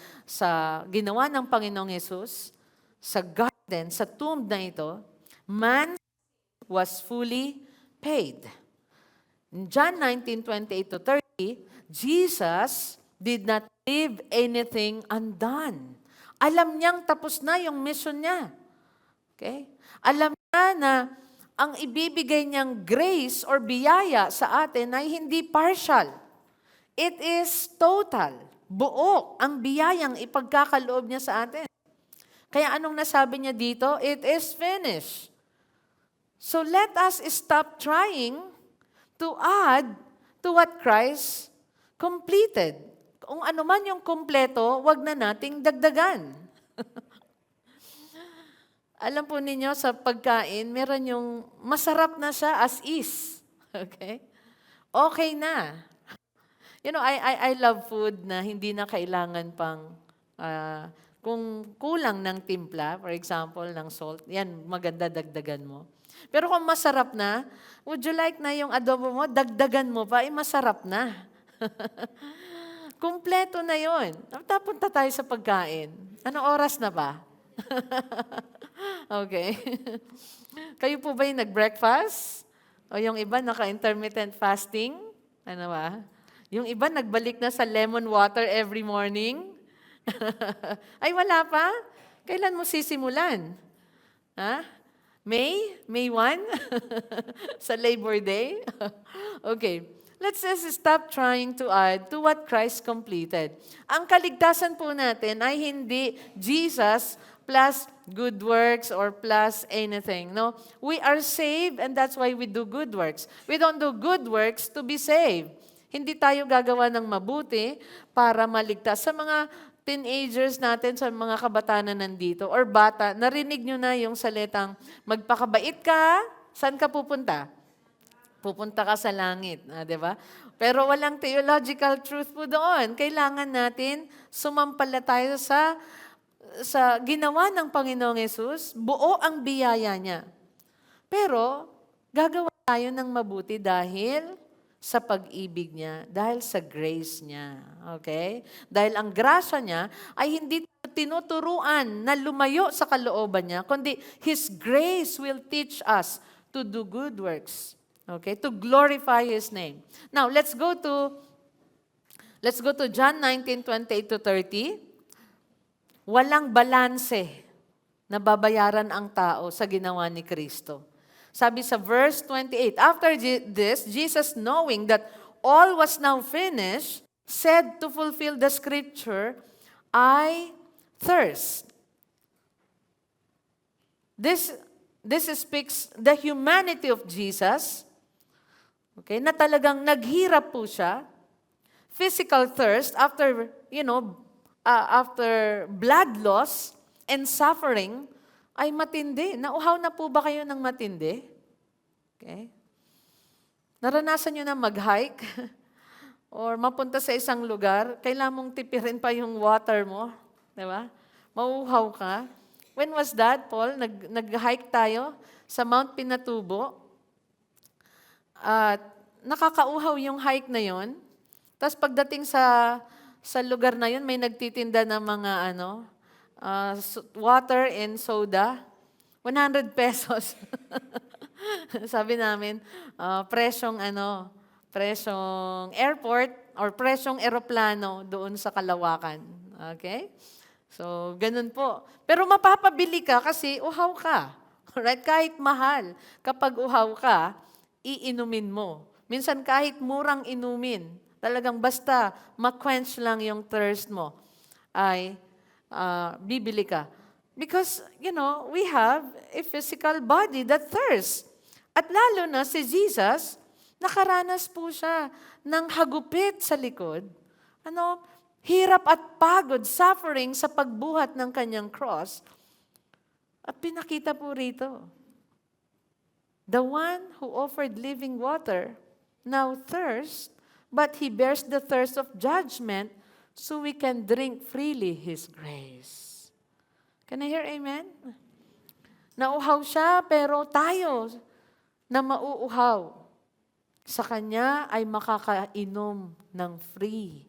ginawa ng Panginoong Yesus, sa garden, sa tomb na ito, man was fully paid. In John 19:28-30, Jesus did not leave anything undone. Alam niyang tapos na yung mission niya. Okay? Alam niya na ang ibibigay niyang grace or biyaya sa atin ay hindi partial. It is total. Buo ang biyayang ipagkakaloob niya sa atin. Kaya anong nasabi niya dito? It is finished. So let us stop trying to add to what Christ completed. Kung ano man yung kompleto, wag na nating dagdagan. Alam po ninyo, sa pagkain, meron yung masarap na siya as is. Okay? Okay na. You know, I love food na hindi na kailangan pang, kung kulang ng timpla, for example, ng salt, yan, maganda dagdagan mo. Pero kung masarap na, would you like na yung adobo mo, dagdagan mo pa, masarap na. Kumpleto na yon. Tapunta tayo sa pagkain. Anong oras na ba? Okay. Kayo po ba yung nag-breakfast? O yung iba naka-intermittent fasting? Ano ba? Yung iba nagbalik na sa lemon water every morning? Ay, wala pa? Kailan mo sisimulan? Ha? May 1? Sa Labor Day? Okay. Let's just stop trying to add to what Christ completed. Ang kaligtasan po natin ay hindi Jesus plus good works or plus anything. No, we are saved and that's why we do good works. We don't do good works to be saved. Hindi tayo gagawa ng mabuti para maligtas. Sa mga teenagers natin, sa mga kabataan na nandito, or bata, narinig nyo na yung salitang, magpakabait ka, saan ka pupunta? Pupunta ka sa langit, di ba? Pero walang theological truth po doon. Kailangan natin sumampalataya sa ginawa ng Panginoong Yesus, buo ang biyaya niya. Pero, gagawa tayo ng mabuti dahil sa pag-ibig niya, dahil sa grace niya. Okay? Dahil ang grasya niya ay hindi tinuturuan na lumayo sa kalooban niya, kundi His grace will teach us to do good works. Okay? To glorify His name. Now, let's go to John 19:28-30. Walang balanse na babayaran ang tao sa ginawa ni Kristo. Sabi sa verse 28, after this, Jesus, knowing that all was now finished, said to fulfill the scripture, I thirst. This speaks the humanity of Jesus, okay, na talagang naghirap po siya, physical thirst after, after blood loss and suffering, ay matindi. Nauhaw na po ba kayo ng matindi? Okay. Naranasan nyo na mag-hike? Or mapunta sa isang lugar, kailangan mong tipirin pa yung water mo. Di ba? Mauhaw ka. When was that, Paul? Nag-hike tayo sa Mount Pinatubo. At nakakauhaw yung hike na yon. Tapos pagdating sa lugar na yun, may nagtitinda ng mga water and soda. 100 pesos. Sabi namin, presyong airport or presyong eroplano doon sa Kalawakan. Okay? So, ganun po. Pero mapapabili ka kasi uhaw ka. Alright? Kahit mahal, kapag uhaw ka, iinumin mo. Minsan kahit murang inumin, talagang basta ma-quench lang yung thirst mo, ay bibili ka. Because, we have a physical body that thirsts. At lalo na si Jesus, nakaranas po siya ng hagupit sa likod. Hirap at pagod, suffering sa pagbuhat ng kanyang cross. At pinakita po rito, the one who offered living water now thirsts but He bears the thirst of judgment so we can drink freely His grace. Can I hear amen? Nauuhaw siya, pero tayo na mauuhaw sa Kanya ay makakainom ng free.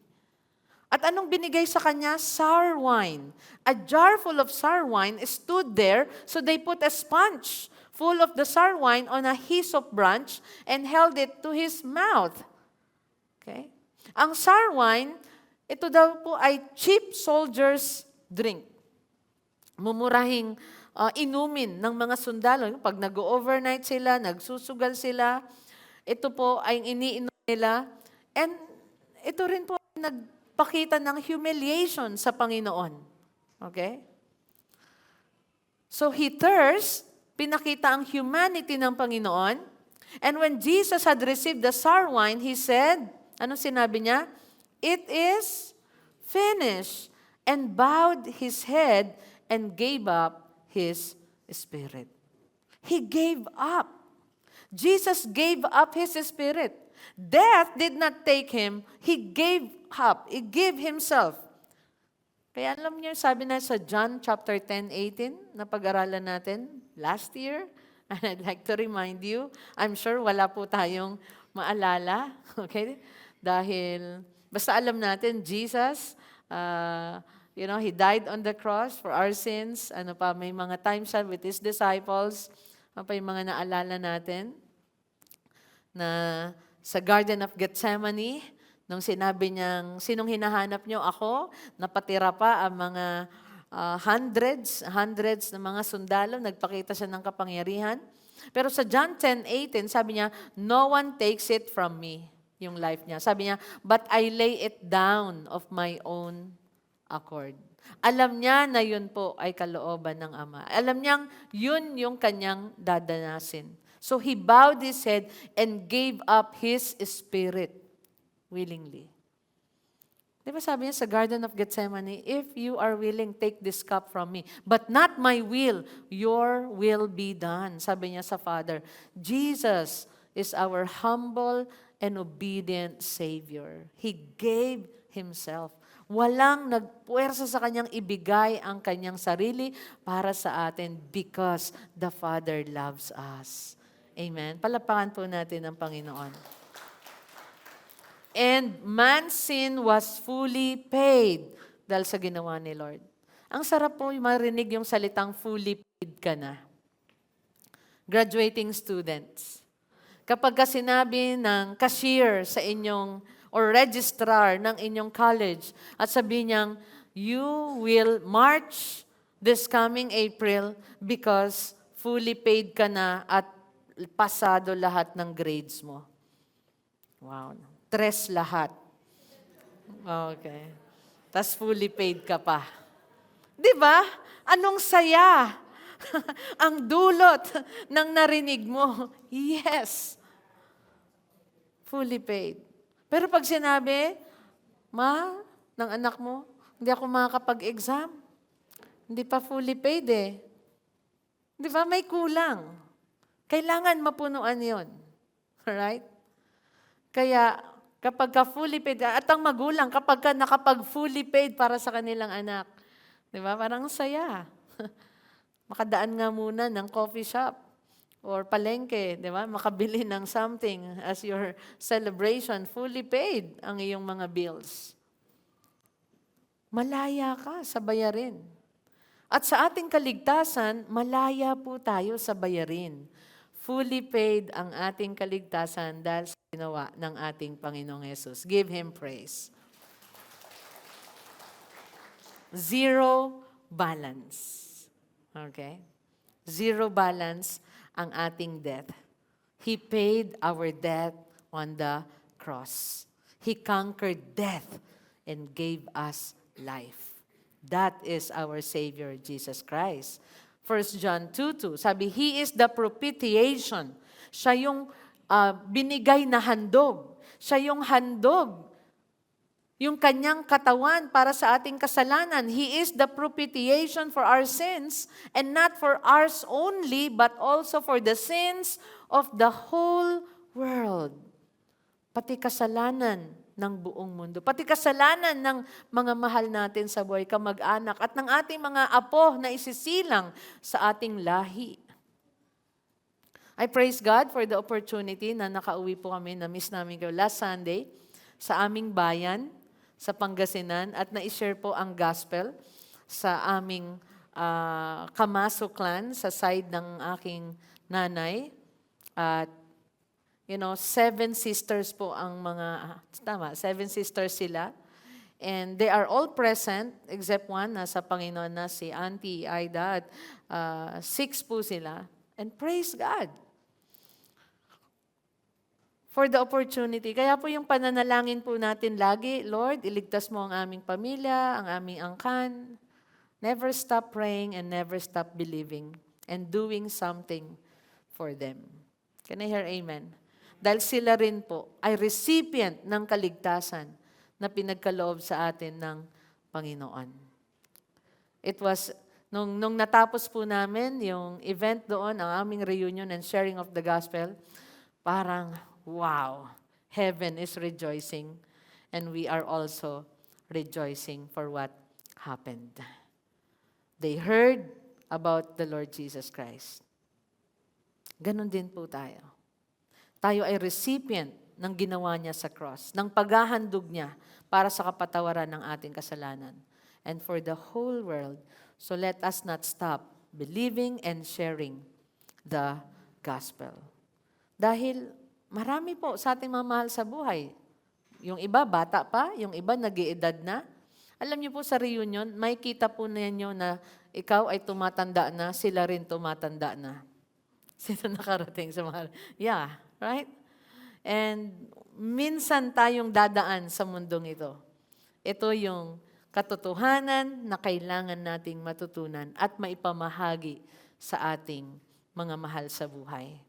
At anong binigay sa Kanya? Sour wine. A jar full of sour wine stood there, so they put a sponge full of the sour wine on a hyssop branch and held it to His mouth. Okay? Ang sour wine, ito daw po ay cheap soldier's drink. Mumurahing inumin ng mga sundalo. Pag nag-overnight sila, nagsusugal sila, ito po ay iniinom nila. And ito rin po nagpakita ng humiliation sa Panginoon. Okay? So He thirst, pinakita ang humanity ng Panginoon. And when Jesus had received the sour wine, He said, anong sinabi niya? It is finished. And bowed His head and gave up His spirit. He gave up. Jesus gave up His spirit. Death did not take Him. He gave up. He gave Himself. Kaya alam niyo, sabi na sa John chapter 10:18, na pag-aralan natin last year, and I'd like to remind you, I'm sure wala po tayong maalala, okay? Dahil, basta alam natin, Jesus, He died on the cross for our sins. Ano pa, may mga times siya with His disciples. Ano pa yung mga naalala natin? Na sa Garden of Gethsemane, nung sinabi niyang, sinong hinahanap niyo? Ako, napatira pa ang mga hundreds na mga sundalo. Nagpakita siya ng kapangyarihan. Pero sa John 10:18, sabi niya, no one takes it from me, yung life niya. Sabi niya, but I lay it down of my own accord. Alam niya na yun po ay kalooban ng Ama. Alam niyang yun yung kanyang dadanasin. So He bowed His head and gave up His spirit willingly. Di ba sabi niya sa Garden of Gethsemane, if you are willing, take this cup from me. But not my will, your will be done. Sabi niya sa Father. Jesus is our humble and obedient Savior. He gave Himself. Walang nagpuwersa sa Kanyang ibigay ang Kanyang sarili para sa atin because the Father loves us. Amen. Palapakan po natin ang Panginoon. And man's sin was fully paid dahil sa ginawa ni Lord. Ang sarap po marinig yung salitang fully paid ka na. Graduating students. Kapag ka sinabi ng cashier sa inyong or registrar ng inyong college at sabi niyang, you will march this coming April because fully paid ka na at pasado lahat ng grades mo. Wow. 3 lahat. Okay. Tas fully paid ka pa. Di ba? Anong saya? Ang dulot ng narinig mo. Yes. Fully paid. Pero pag sinabi, ma, ng anak mo, hindi ako makakapag-exam. Hindi pa fully paid eh. Di ba? May kulang. Kailangan mapunuan yon. Alright? Kaya, kapag ka fully paid, at ang magulang, kapag ka nakapag-fully paid para sa kanilang anak, di ba? Parang saya. Makadaan nga muna ng coffee shop or palengke, di ba? Makabili ng something as your celebration, fully paid ang iyong mga bills. Malaya ka sa bayarin. At sa ating kaligtasan, malaya po tayo sa bayarin. Fully paid ang ating kaligtasan dahil sa ginawa ng ating Panginoong Yesus. Give Him praise. Zero balance. Okay? Zero balance ang ating debt. He paid our debt on the cross. He conquered death and gave us life. That is our Savior, Jesus Christ. 1 John 2:2, sabi, He is the propitiation. Siya yung binigay na handog. Siya yung handog. Yung kanyang katawan para sa ating kasalanan. He is the propitiation for our sins, and not for ours only, but also for the sins of the whole world. pati kasalanan ng buong mundo, pati kasalanan ng mga mahal natin sa buhay, kamag-anak, at ng ating mga apo na isisilang sa ating lahi. I praise God for the opportunity na nakauwi po kami, na-miss namin kayo last Sunday sa aming bayan, sa Pangasinan, at na-share po ang gospel sa aming Kamaso clan, sa side ng aking nanay. At 7 sisters po ang mga, 7 sisters sila. And they are all present, except one na sa Panginoon na si Auntie Aida. At 6 po sila. And praise God for the opportunity. Kaya po yung pananalangin po natin lagi, Lord, iligtas mo ang aming pamilya, ang aming angkan. Never stop praying and never stop believing and doing something for them. Can I hear amen? Dahil sila rin po ay recipient ng kaligtasan na pinagkaloob sa atin ng Panginoon. It was, nung natapos po namin yung event doon, ang aming reunion and sharing of the gospel, parang, wow, heaven is rejoicing and we are also rejoicing for what happened. They heard about the Lord Jesus Christ. Ganon din po tayo. Tayo ay recipient ng ginawa niya sa cross, ng paghahandog niya para sa kapatawaran ng ating kasalanan. And for the whole world, so let us not stop believing and sharing the gospel. Dahil marami po sa ating mga mahal sa buhay. Yung iba, bata pa. Yung iba, nag-iedad na. Alam niyo po sa reunion, may kita po ninyo na ikaw ay tumatanda na, sila rin tumatanda na. Sino nakarating sa mga... Yeah, right? And minsan tayong dadaan sa mundong ito. Ito yung katotohanan na kailangan nating matutunan at maipamahagi sa ating mga mahal sa buhay.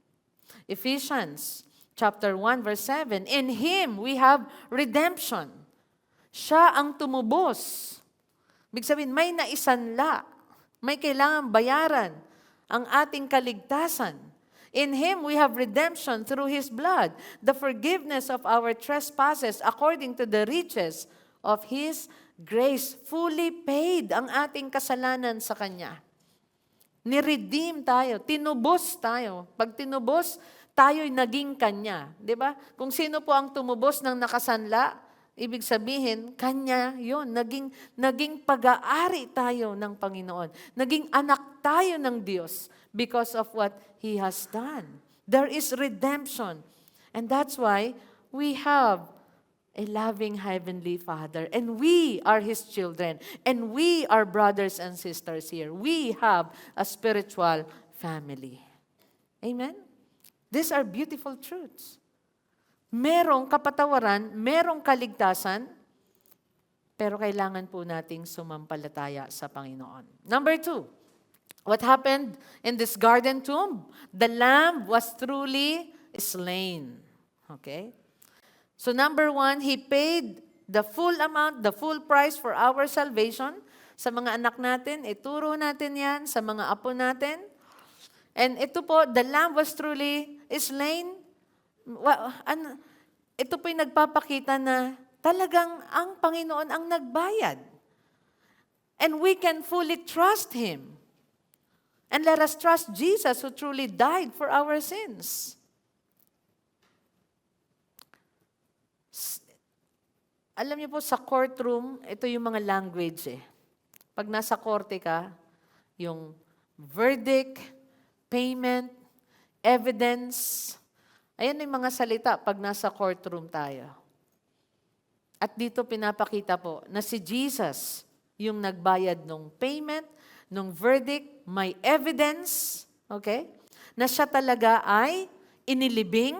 Ephesians chapter 1 verse 7, in Him we have redemption. Siya ang tumubos. Ibig sabihin, may naisanla. May kailangan bayaran ang ating kaligtasan. In Him we have redemption through His blood, the forgiveness of our trespasses according to the riches of His grace. Fully paid ang ating kasalanan sa Kanya. Niredeem tayo, tinubos tayo. Pag tinubos, tayo'y naging Kanya. Di ba? Kung sino po ang tumubos ng nakasanla, ibig sabihin, Kanya yun. Naging pag-aari tayo ng Panginoon. Naging anak tayo ng Diyos because of what He has done. There is redemption. And that's why we have a loving Heavenly Father. And we are His children. And we are brothers and sisters here. We have a spiritual family. Amen? These are beautiful truths. Merong kapatawaran, merong kaligtasan, pero kailangan po nating sumampalataya sa Panginoon. Number 2, what happened in this garden tomb? The lamb was truly slain. Okay? So number 1, He paid the full amount, the full price for our salvation. Sa mga anak natin, ituro natin yan, sa mga apo natin. And ito po, the lamb was truly slain. Ito po'y nagpapakita na talagang ang Panginoon ang nagbayad. And we can fully trust Him. And let us trust Jesus who truly died for our sins. Alam niyo po, sa courtroom, ito yung mga language eh. Pag nasa korte ka, yung verdict, payment, evidence, ayan yung mga salita pag nasa courtroom tayo. At dito pinapakita po na si Jesus yung nagbayad ng payment, ng verdict, may evidence, okay? Na siya talaga ay inilibing,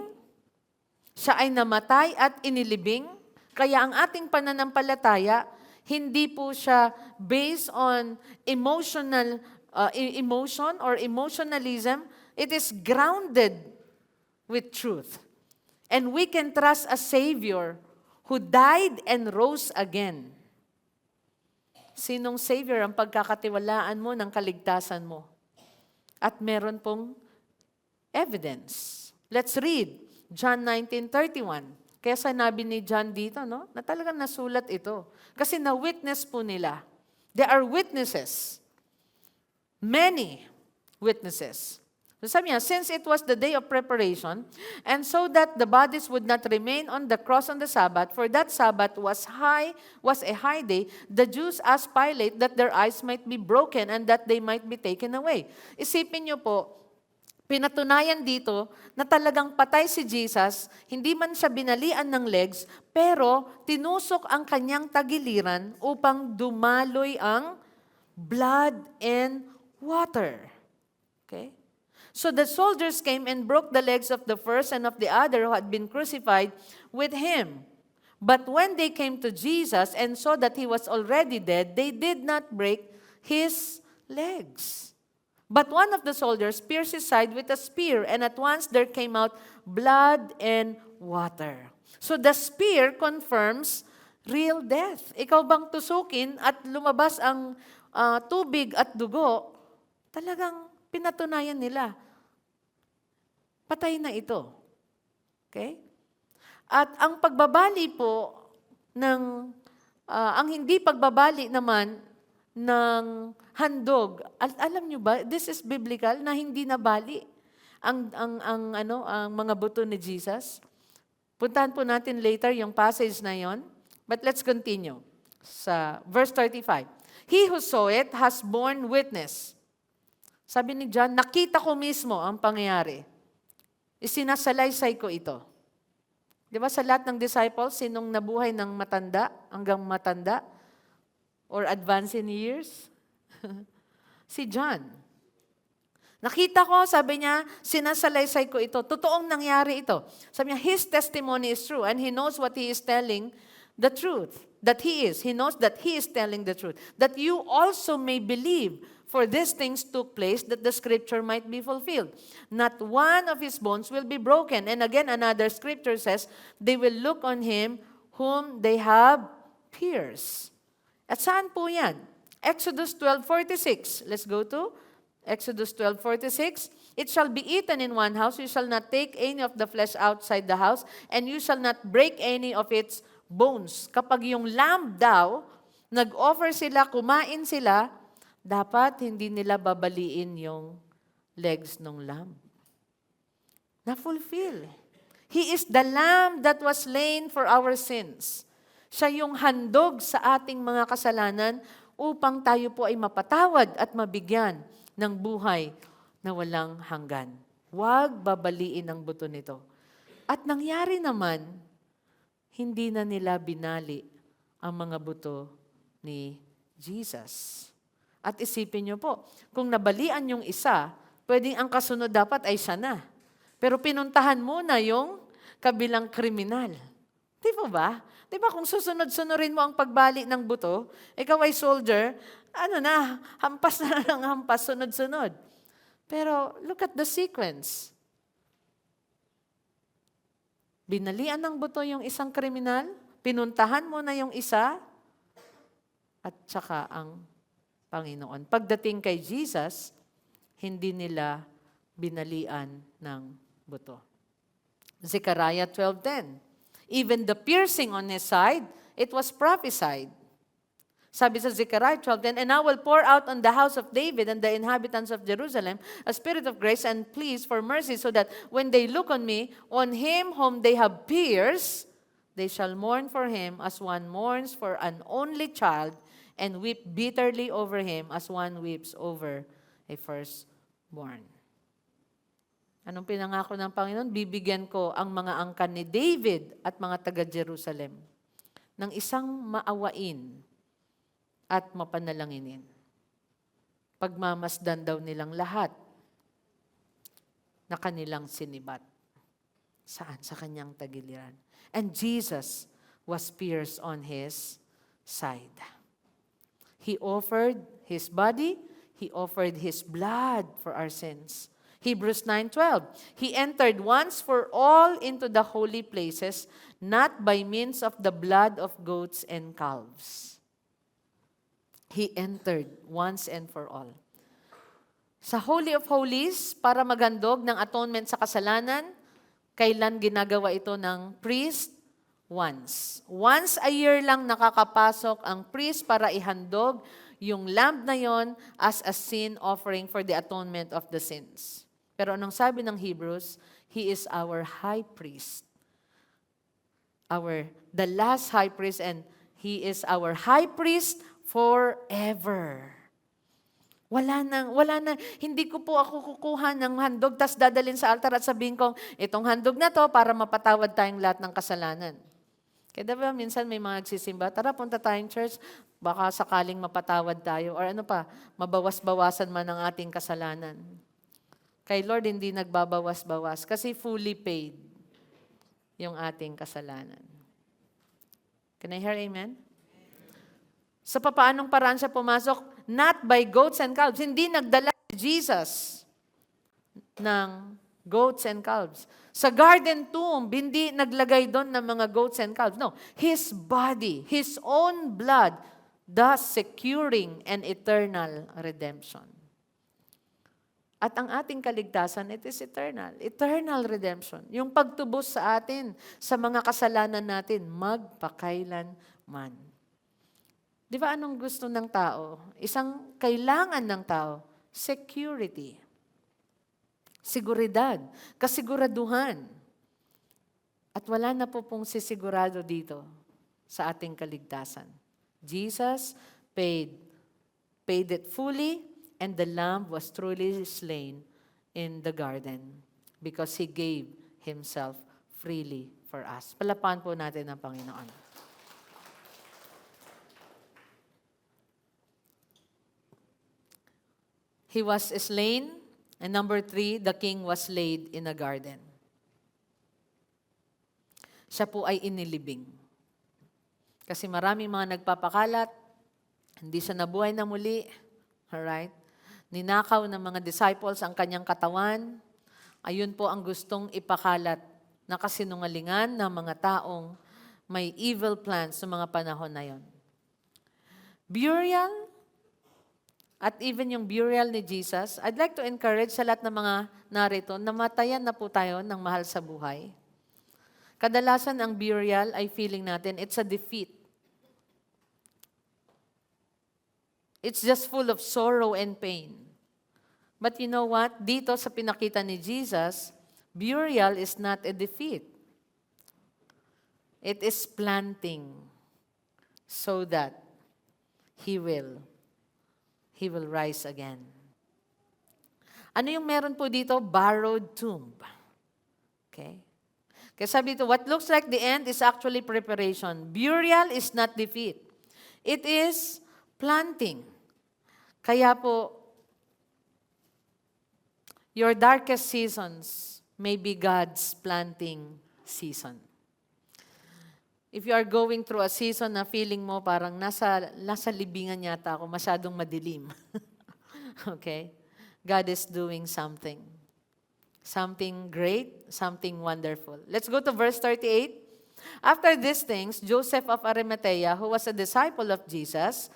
siya ay namatay at inilibing. Kaya ang ating pananampalataya, hindi po siya based on emotion or emotionalism. It is grounded with truth. And we can trust a Savior who died and rose again. Sinong Savior ang pagkakatiwalaan mo ng kaligtasan mo? At meron pong evidence. Let's read John 19:31. Kaya sinabi ni John dito, no, na talagang nasulat ito. Kasi na-witness po nila. There are witnesses. Many witnesses. So sabi niya, since it was the day of preparation, and so that the bodies would not remain on the cross on the Sabbath, for that Sabbath was a high day, the Jews asked Pilate that their eyes might be broken and that they might be taken away. Isipin niyo po, pinatunayan dito na talagang patay si Jesus, hindi man siya binalian ng legs, pero tinusok ang kanyang tagiliran upang dumaloy ang blood and water. Okay? So the soldiers came and broke the legs of the first and of the other who had been crucified with him. But when they came to Jesus and saw that he was already dead, they did not break his legs. But one of the soldiers pierced his side with a spear, and at once there came out blood and water. So the spear confirms real death. Ikaw bang tusukin at lumabas ang tubig at dugo, talagang pinatunayan nila. Patay na ito. Okay? At ang pagbabali po ang hindi pagbabali naman ng handog, alam nyo ba, this is biblical na hindi nabali ang mga buto ni Jesus. Puntahan po natin later yung passage na yon. But let's continue sa verse 35. He who saw it has borne witness. Sabi ni John, nakita ko mismo ang pangyayari. Isinasalaysay ko ito. Di ba sa lahat ng disciples, sinong nabuhay ng matanda hanggang matanda? Or advance in years? Si John. Nakita ko, sabi niya, sinasalaysay ko ito. Totoong nangyari ito. Sabi niya, his testimony is true and he knows what he is telling the truth. He knows that he is telling the truth. That you also may believe, for these things took place that the scripture might be fulfilled. Not one of his bones will be broken. And again, another scripture says, they will look on him whom they have pierced. At saan po yan? Exodus 12:46. Let's go to Exodus 12:46. It shall be eaten in one house. You shall not take any of the flesh outside the house, and you shall not break any of its bones. Kapag yung lamb daw, nag-offer sila, kumain sila, dapat hindi nila babaliin yung legs ng lamb. Na-fulfill. He is the lamb that was slain for our sins. Siya yung handog sa ating mga kasalanan upang tayo po ay mapatawad at mabigyan ng buhay na walang hanggan. Huwag babaliin ang buto nito. At nangyari naman, hindi na nila binali ang mga buto ni Jesus. At isipin niyo po, kung nabalian yung isa, pwedeng ang kasunod dapat ay siya na. Pero pinuntahan muna yung kabilang kriminal. Di po ba? Di ba kung susunod-sunurin mo ang pagbali ng buto, ikaw ay soldier, hampas na lang hampas, sunod-sunod. Pero look at the sequence. Binalian ng buto yung isang kriminal, pinuntahan mo na yung isa, at saka ang Panginoon. Pagdating kay Jesus, hindi nila binalian ng buto. Zechariah 12:10. Even the piercing on his side, it was prophesied. Sabi sa Zechariah 12:10, and I will pour out on the house of David and the inhabitants of Jerusalem a spirit of grace and pleas for mercy, so that when they look on me, on him whom they have pierced, they shall mourn for him as one mourns for an only child, and weep bitterly over him as one weeps over a firstborn. Anong pinangako ng Panginoon? Bibigyan ko ang mga angkan ni David at mga taga-Jerusalem ng isang maawain at mapanalanginin. Pagmamasdan daw nilang lahat na kanilang sinibat. Saan? Sa kanyang tagiliran. And Jesus was pierced on his side. He offered his body, he offered his blood for our sins. Hebrews 9:12. He entered once for all into the holy places, not by means of the blood of goats and calves. He entered once and for all. Sa Holy of Holies, para maghandog ng atonement sa kasalanan, kailan ginagawa ito ng priest? once. Once a year lang nakakapasok ang priest para ihandog yung lamb na yon as a sin offering for the atonement of the sins. Pero anong sabi ng Hebrews? He is our high priest. The last high priest, and He is our high priest forever. Wala na. Hindi ko po ako kukuha ng handog, tas dadalhin sa altar at sabihin ko, itong handog na to para mapatawad tayong lahat ng kasalanan. Kaya diba minsan may mga nagsisimba, tara punta tayong church, baka sakaling mapatawad tayo. Or ano pa, mabawas-bawasan man ang ating kasalanan. Kay Lord hindi nagbabawas-bawas kasi fully paid yung ating kasalanan. Can I hear amen? Sa papaanong paraan siya pumasok? Not by goats and calves. Hindi nagdala si Jesus ng goats and calves. Sa garden tomb, hindi naglagay doon ng mga goats and calves. No, His body, His own blood, thus securing an eternal redemption. At ang ating kaligtasan, it is eternal. Eternal redemption. Yung pagtubos sa atin, sa mga kasalanan natin, magpakailanman. Di ba anong gusto ng tao? Isang kailangan ng tao, security. Seguridad. Kasiguraduhan. At wala na po pong sisigurado dito sa ating kaligtasan. Jesus paid it fully, and the lamb was truly slain in the garden because He gave Himself freely for us. Palapakan po natin ang Panginoon. He was slain, and number 3, the king was laid in a garden. Siya po ay inilibing. Kasi maraming mga nagpapakalat, hindi siya nabuhay na muli. Alright? Ninakaw ng mga disciples ang kanyang katawan. Ayun po ang gustong ipakalat na kasinungalingan ng mga taong may evil plans sa mga panahon na yon. Burial, at even yung burial ni Jesus, I'd like to encourage sa lahat ng mga narito, namatayan na po tayo ng mahal sa buhay. Kadalasan ang burial ay feeling natin, it's a defeat. It's just full of sorrow and pain. But you know what? Dito sa pinakita ni Jesus, burial is not a defeat. It is planting so that He will rise again. Ano yung meron po dito? Borrowed tomb. Okay? Kaya sabi dito, what looks like the end is actually preparation. Burial is not defeat. It is planting. Kaya po, your darkest seasons may be God's planting season. If you are going through a season na feeling mo parang nasa libingan yata ako, masyadong madilim. Okay? God is doing something. Something great, something wonderful. Let's go to verse 38. After these things, Joseph of Arimathea, who was a disciple of Jesus,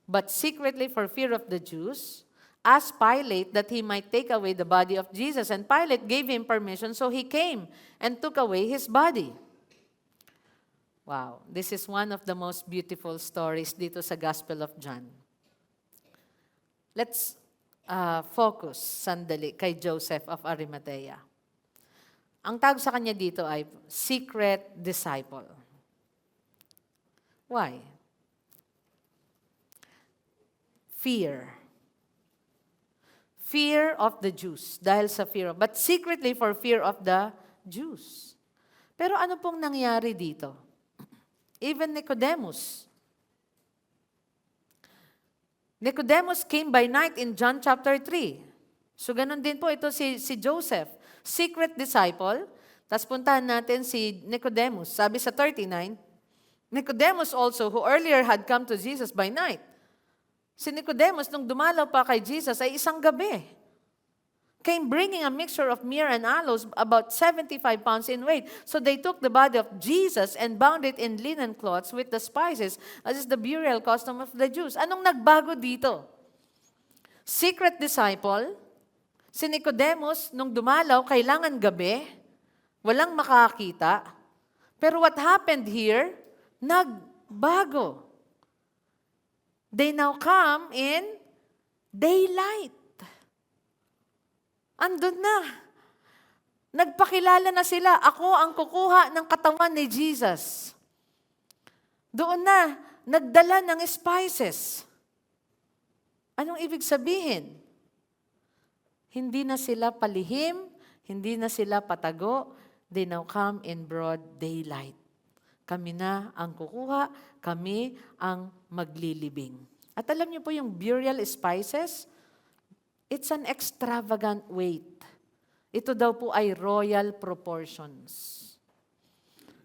but secretly for fear of the Jews, asked Pilate that he might take away the body of Jesus. And Pilate gave him permission, so he came and took away his body. Wow, this is one of the most beautiful stories dito sa Gospel of John. Let's focus sandali kay Joseph of Arimathea. Ang tawag sa kanya dito ay secret disciple. Why? Fear. Fear of the Jews. Dahil sa fear but secretly for fear of the Jews. Pero ano pong nangyari dito? Even Nicodemus. Nicodemus came by night in John chapter 3. So ganun din po ito si Joseph. Secret disciple. Tapos puntahan natin si Nicodemus. Sabi sa 39, Nicodemus also, who earlier had come to Jesus by night. Si Nicodemus, nung dumalaw pa kay Jesus, ay isang gabi. Came bringing a mixture of myrrh and aloes, about 75 pounds in weight. So they took the body of Jesus and bound it in linen cloths with the spices, as is the burial custom of the Jews. Anong nagbago dito? Secret disciple, si Nicodemus, nung dumalaw, kailangan gabi, walang makakita, Pero what happened here? Nagbago. They now come in daylight. Andun na. Nagpakilala na sila, ako ang kukuha ng katawan ni Jesus. Doon na, nagdala ng spices. Anong ibig sabihin? Hindi na sila palihim, hindi na sila patago, they now come in broad daylight. Kami na ang kukuha, kami ang maglilibing. At alam niyo po yung burial spices, it's an extravagant weight. Ito daw po ay royal proportions.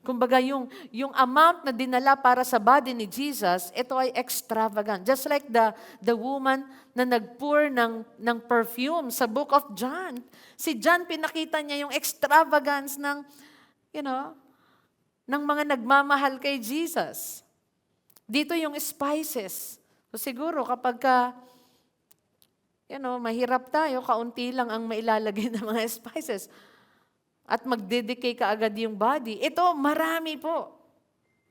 Kumbaga yung amount na dinala para sa body ni Jesus, ito ay extravagant. Just like the woman na nagpour ng perfume sa book of John. Si John, pinakita niya yung extravagance ng mga nagmamahal kay Jesus. Dito yung spices. So siguro kapag mahirap tayo, kaunti lang ang mailalagay ng mga spices. At magdedicate ka agad yung body. Ito, marami po.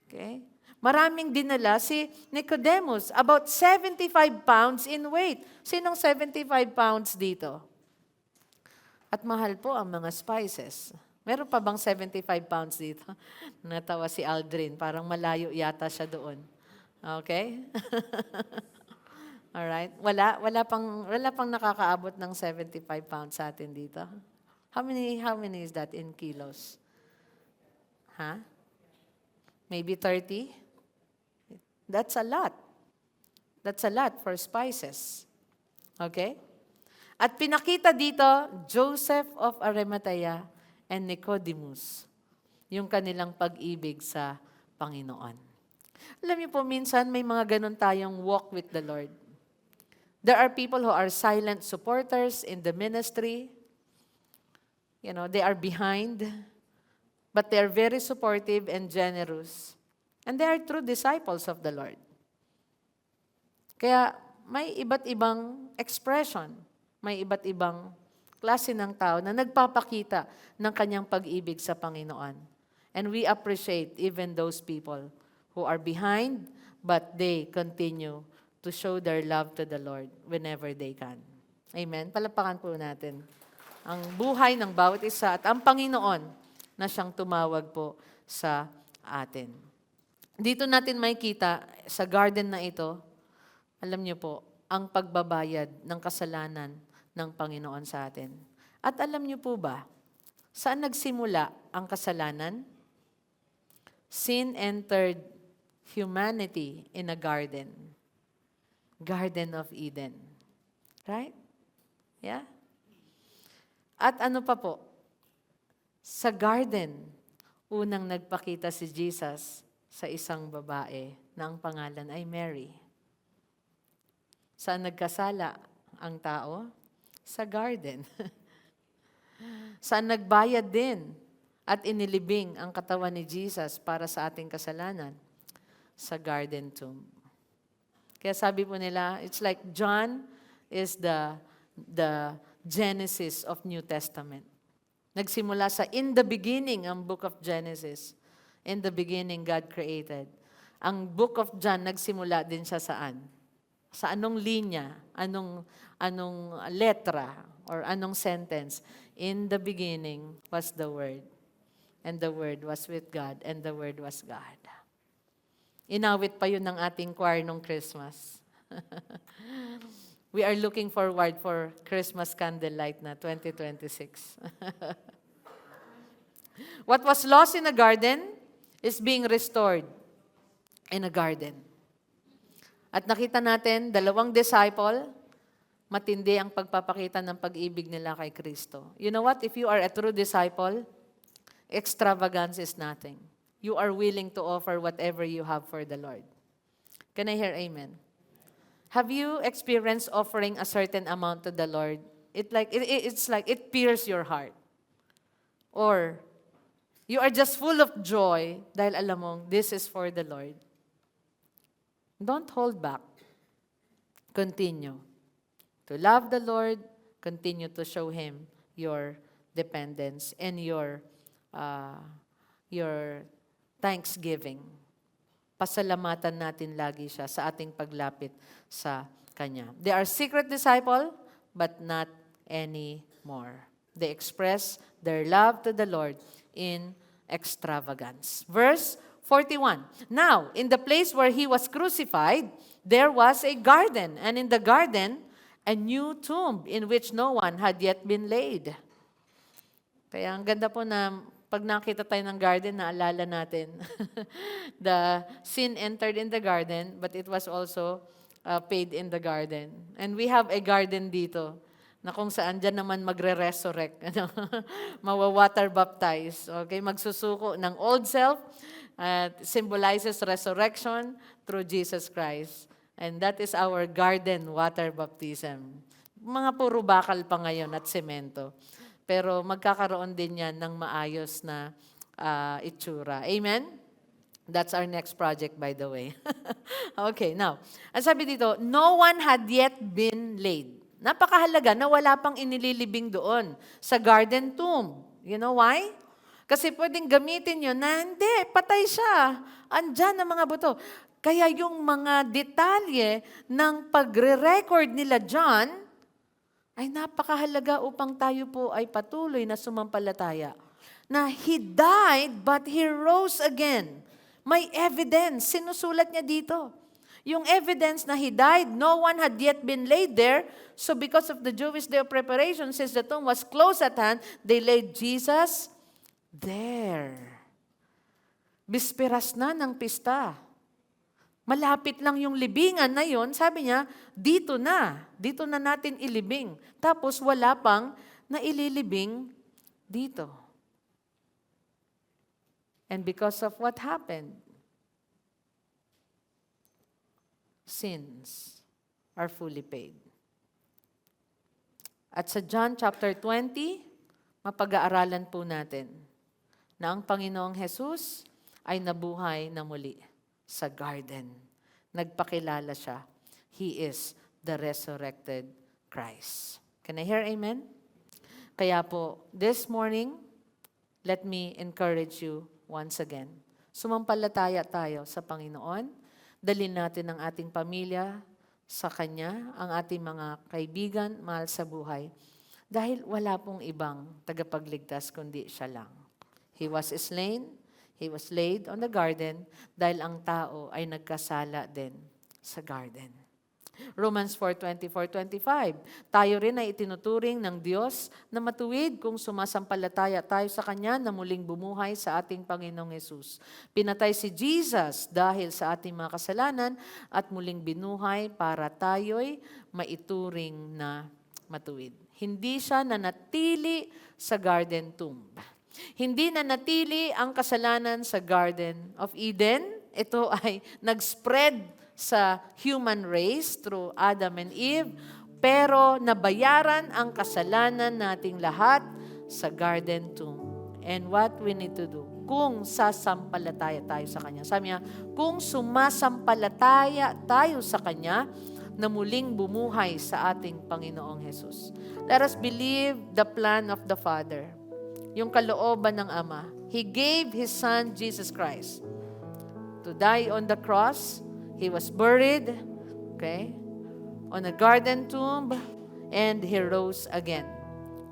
Okay? Maraming dinala si Nicodemus. About 75 pounds in weight. Sinong 75 pounds dito? At mahal po ang mga spices. Meron pa bang 75 pounds dito? Natawa si Aldrin. Parang malayo yata siya doon. Okay? Alright? Wala pang nakakaabot ng 75 pounds sa atin dito. How many is that in kilos? Huh? Maybe 30? That's a lot. That's a lot for spices. Okay? At pinakita dito, Joseph of Arimathea and Nicodemus, yung kanilang pag-ibig sa Panginoon. Alam niyo po, minsan may mga ganun tayong walk with the Lord. There are people who are silent supporters in the ministry. They are behind, but they are very supportive and generous. And they are true disciples of the Lord. Kaya may iba't ibang expression, may iba't ibang klase ng tao na nagpapakita ng kanyang pag-ibig sa Panginoon. And we appreciate even those people who are behind, but they continue to show their love to the Lord whenever they can. Amen? Palapakan po natin ang buhay ng bawat isa at ang Panginoon na siyang tumawag po sa atin. Dito natin makikita sa garden na ito, alam niyo po, ang pagbabayad ng kasalanan ng Panginoon sa atin. At alam niyo po ba, saan nagsimula ang kasalanan? Sin entered humanity in a garden. Garden of Eden. Right? Yeah? At ano pa po? Sa garden, unang nagpakita si Jesus sa isang babae na ang pangalan ay Mary. Saan nagkasala ang tao? Sa garden. Saan nagbayad din at inilibing ang katawan ni Jesus para sa ating kasalanan? Sa garden tomb. Kaya sabi po nila, it's like John is the Genesis of New Testament. Nagsimula sa in the beginning ang book of Genesis. In the beginning, God created. Ang book of John, nagsimula din siya saan? Sa anong linya? Anong letra? Or anong sentence? In the beginning was the Word. And the Word was with God. And the Word was God. Inawit pa yun ng ating choir nung Christmas. We are looking forward for Christmas candlelight na 2026. What was lost in a garden is being restored in a garden. At nakita natin, 2 disciple, matindi ang pagpapakita ng pag-ibig nila kay Kristo. You know what? If you are a true disciple, extravagance is nothing. You are willing to offer whatever you have for the Lord. Can I hear amen? Have you experienced offering a certain amount to the Lord? It's like it pierces your heart. Or you are just full of joy dahil alam mong this is for the Lord. Don't hold back. Continue to love the Lord. Continue to show Him your dependence and your thanksgiving. Pasalamatan natin lagi siya sa ating paglapit sa Kanya. They are secret disciple, but not anymore. They express their love to the Lord in extravagance. Verse 41. Now, in the place where He was crucified, there was a garden, and in the garden, a new tomb in which no one had yet been laid. Kaya ang ganda po na pag nakita tayo ng garden, naalala natin. The sin entered in the garden, but it was also paid in the garden. And we have a garden dito na kung saan dyan naman magre-resurrect. Mawa-water baptize. Okay? Magsusuko ng old self. Symbolizes resurrection through Jesus Christ. And that is our garden water baptism. Mga puro bakal pa ngayon at semento. Pero magkakaroon din yan ng maayos na itsura. Amen? That's our next project, by the way. Okay, now, ang sabi dito, no one had yet been laid. Napakahalaga na wala pang inililibing doon sa garden tomb. You know why? Kasi pwedeng gamitin yun na hindi, patay siya. Andyan ang mga buto. Kaya yung mga detalye ng pagre-record nila John, ay napakahalaga upang tayo po ay patuloy na sumampalataya. Na He died but He rose again. May evidence. Sinusulat niya dito. Yung evidence na He died, no one had yet been laid there. So because of the Jewish day of preparation, since the tomb was close at hand, they laid Jesus there. Bisperas na ng pista. Malapit lang yung libingan na yon, sabi niya, dito na natin ilibing. Tapos wala pang naililibing dito. And because of what happened, sins are fully paid. At sa John chapter 20, mapag-aaralan po natin na ang Panginoong Jesus ay nabuhay na muli sa garden. Nagpakilala siya. He is the resurrected Christ. Can I hear amen? Kaya po, this morning, let me encourage you once again. Sumampalataya tayo sa Panginoon. Dalhin natin ang ating pamilya sa Kanya, ang ating mga kaibigan, mahal sa buhay. Dahil wala pong ibang tagapagligtas kundi siya lang. He was slain. He was laid on the garden dahil ang tao ay nagkasala din sa garden. Romans 4:24-25. Tayo rin ay itinuturing ng Diyos na matuwid kung sumasampalataya tayo sa Kanya na muling bumuhay sa ating Panginoong Hesus. Pinatay si Jesus dahil sa ating mga kasalanan at muling binuhay para tayo'y maituring na matuwid. Hindi siya nanatili sa garden tomb. Hindi na natili ang kasalanan sa Garden of Eden. Ito ay nag-spread sa human race through Adam and Eve. Pero nabayaran ang kasalanan nating lahat sa garden tomb. And what we need to do? Kung sasampalataya tayo sa Kanya. Sabi niya, kung sumasampalataya tayo sa Kanya, na muling bumuhay sa ating Panginoong Jesus. Let us believe the plan of the Father. Yung kalooban ng Ama. He gave His Son, Jesus Christ, to die on the cross. He was buried, okay, on a garden tomb, and He rose again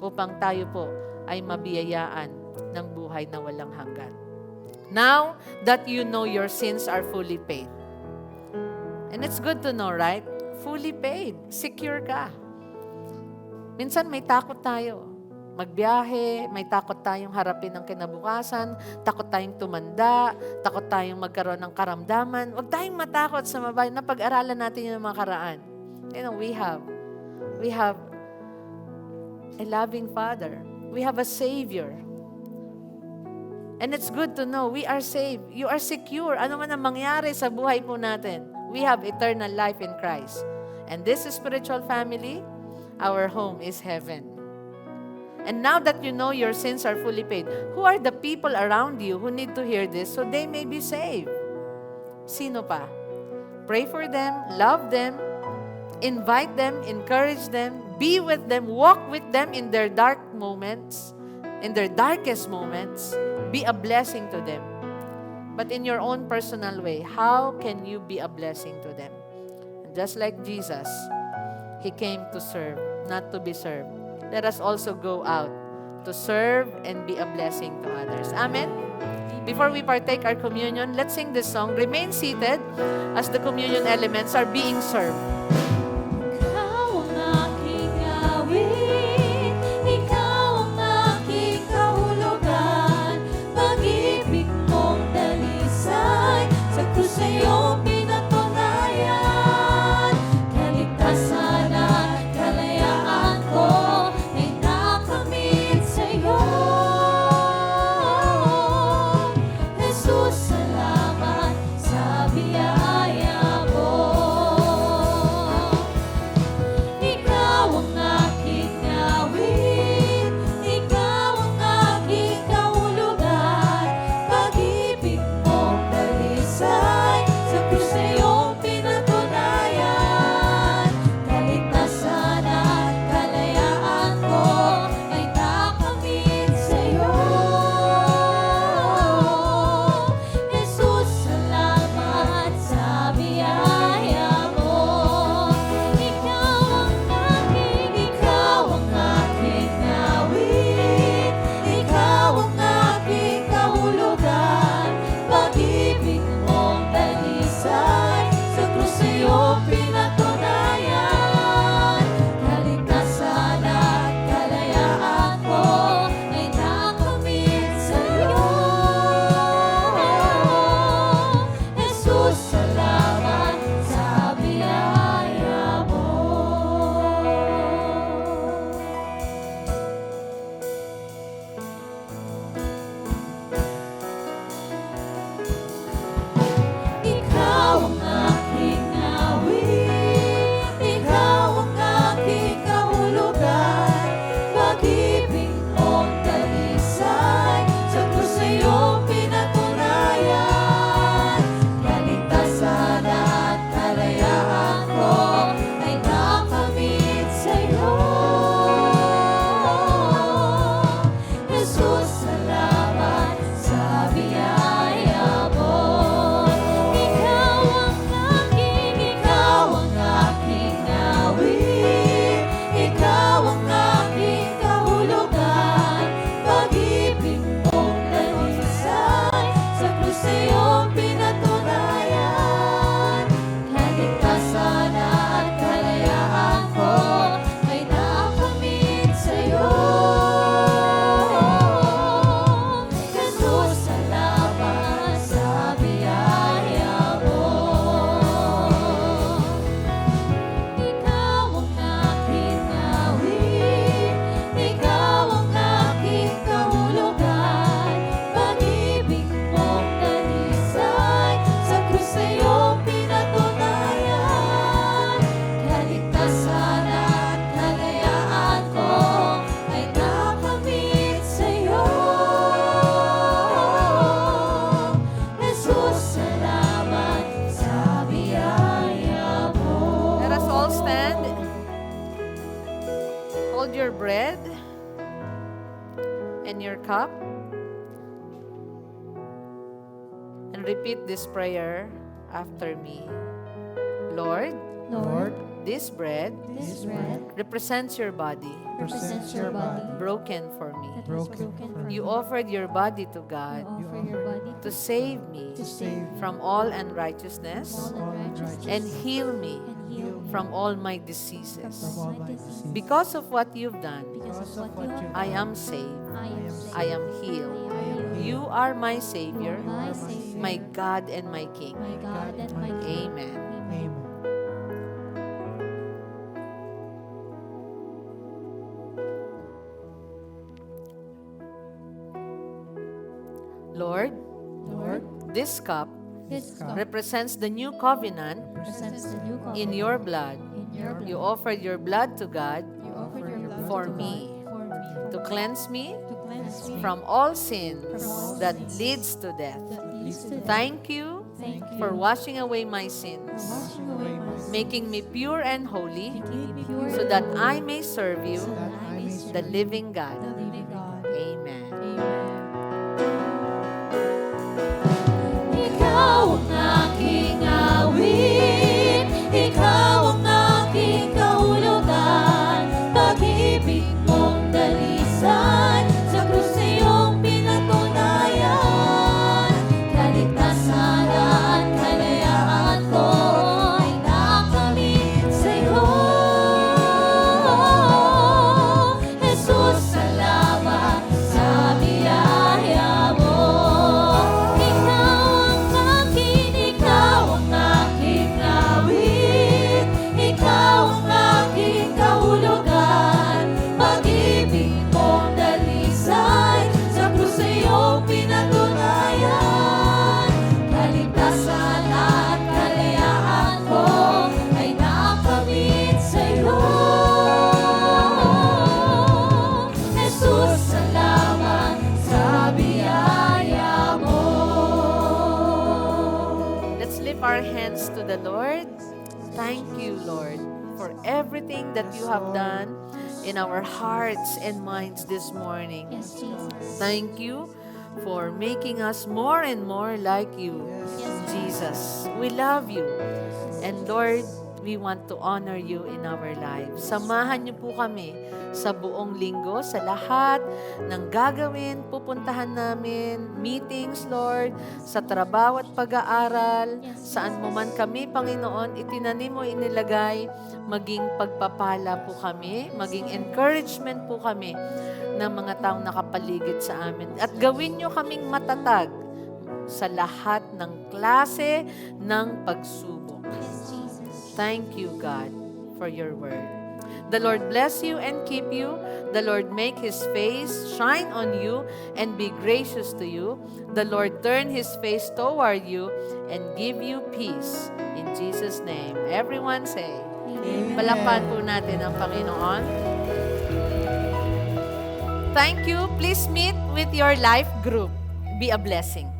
upang tayo po ay mabiyayaan ng buhay na walang hanggan. Now that you know your sins are fully paid. And it's good to know, right? Fully paid. Secure ka. Minsan may takot tayo. Magbiyahe, may takot tayong harapin ang kinabukasan, takot tayong tumanda, takot tayong magkaroon ng karamdaman. Huwag tayong matakot sa mabayan na pag-aralan natin yung mga karaan. You know, we have a loving Father. We have a Savior. And it's good to know we are saved. You are secure. Ano man ang mangyari sa buhay po natin, we have eternal life in Christ. And this spiritual family, our home is heaven. And now that you know your sins are fully paid, who are the people around you who need to hear this so they may be saved? Sino pa? Pray for them, love them, invite them, encourage them, be with them, walk with them in their dark moments, in their darkest moments. Be a blessing to them. but in your own personal way, how can you be a blessing to them? And just like Jesus, He came to serve, not to be served. Let us also go out to serve and be a blessing to others. Amen? Before we partake our communion, let's sing this song. Remain seated as the communion elements are being served. Ikaw ang aking awit, ikaw ang aking kahulugan, pag-ibig mong dalisay, sa krus iyong pinatunayan, kaligtasan at kalayaan ko ay nakamit sa'yo. Jesus, salamat sa biyaya mo. Ikaw ang aking awit, ikaw ang aking kahulugan, pag-ibig mong dalisay, sa krus iyong pinatunayan, kaligtasan at kalayaan ko ay nakamit sa'yo. Jesus, salamat sa biyaya mo. Ikaw ang aking awit, ikaw ang aking kahulugan, pag-ibig mong dalisay, sa krus iyong pinatunayan, kaligtasan at kalayaan ko ay nakamit sa'yo. Jesus, salamat sa biyaya mo. Ikaw ang aking awit, ikaw ang aking kahulugan, pag-ibig mong dalisay, sa krus iyong pinatunayan, kaligtasan at kalayaan ko ay nakamit sa'yo. Jesus, salamat sa biyaya mo. Ikaw ang aking awit, ikaw ang aking kahulugan, pag-ibig mong dalisay, sa krus iyong pinatunayan, kaligtasan at kalayaan ko ay nakamit sa'yo. Jesus, salamat sa biyaya mo. Ikaw ang aking awit, ikaw ang aking kahulugan, pag-ibig mong dalisay, sa krus iyong pinatunayan, kaligtasan at kalayaan ko ay nakamit sa'yo. Jesus, salamat sa biyaya mo. Let us all stand. Hold your bread and your cup and repeat this prayer after me. Lord, Lord, this bread This bread represents your body represents your body broken for me. that was broken broken for for me. You offered your body to You God offer your body to save me to save from all unrighteousness all unrighteousness and heal me and heal me from all my from diseases. all my diseases. Because of what you've done, Because of what you have I am saved. I am saved. I am healed. I am healed. You are my Savior, My Savior, my God and my King. my God and my King. Amen. Amen. Lord, Lord, this cup this cup represents the new covenant represents the new covenant in your blood. in your blood. You offered your blood to God You offered your blood for to me, God, for me, to cleanse me to cleanse me from all sins From all that sins leads to death. that leads to death. Thank you Thank you for washing away my for sins, washing away my sins, making me pure and holy, making me pure so and that holy, I may serve you, so that I may serve the living God. the living God. Amen. Amen. our hands to the Lord. Thank you, Lord, for everything that you have done in our hearts and minds this morning. Yes, Jesus. Thank you for making us more and more like you, Yes, Jesus. We love you. And Lord, we want to honor you in our lives. Samahan niyo po kami sa buong linggo, sa lahat ng gagawin, pupuntahan namin, meetings, Lord, sa trabaho at pag-aaral, Yes. saan mo man kami, Panginoon, itinanim mo, inilagay, maging pagpapala po kami, maging encouragement po kami ng mga taong nakapaligid sa amin. At gawin niyo kaming matatag sa lahat ng klase ng pagsubok. Yes, Jesus. Thank you, God, for your word. The Lord bless you and keep you. The Lord make His face shine on you and be gracious to you. The Lord turn His face toward you and give you peace. In Jesus' name. Everyone say, Amen. palakpan po natin ang Panginoon. Thank you. Please meet with your life group. Be a blessing.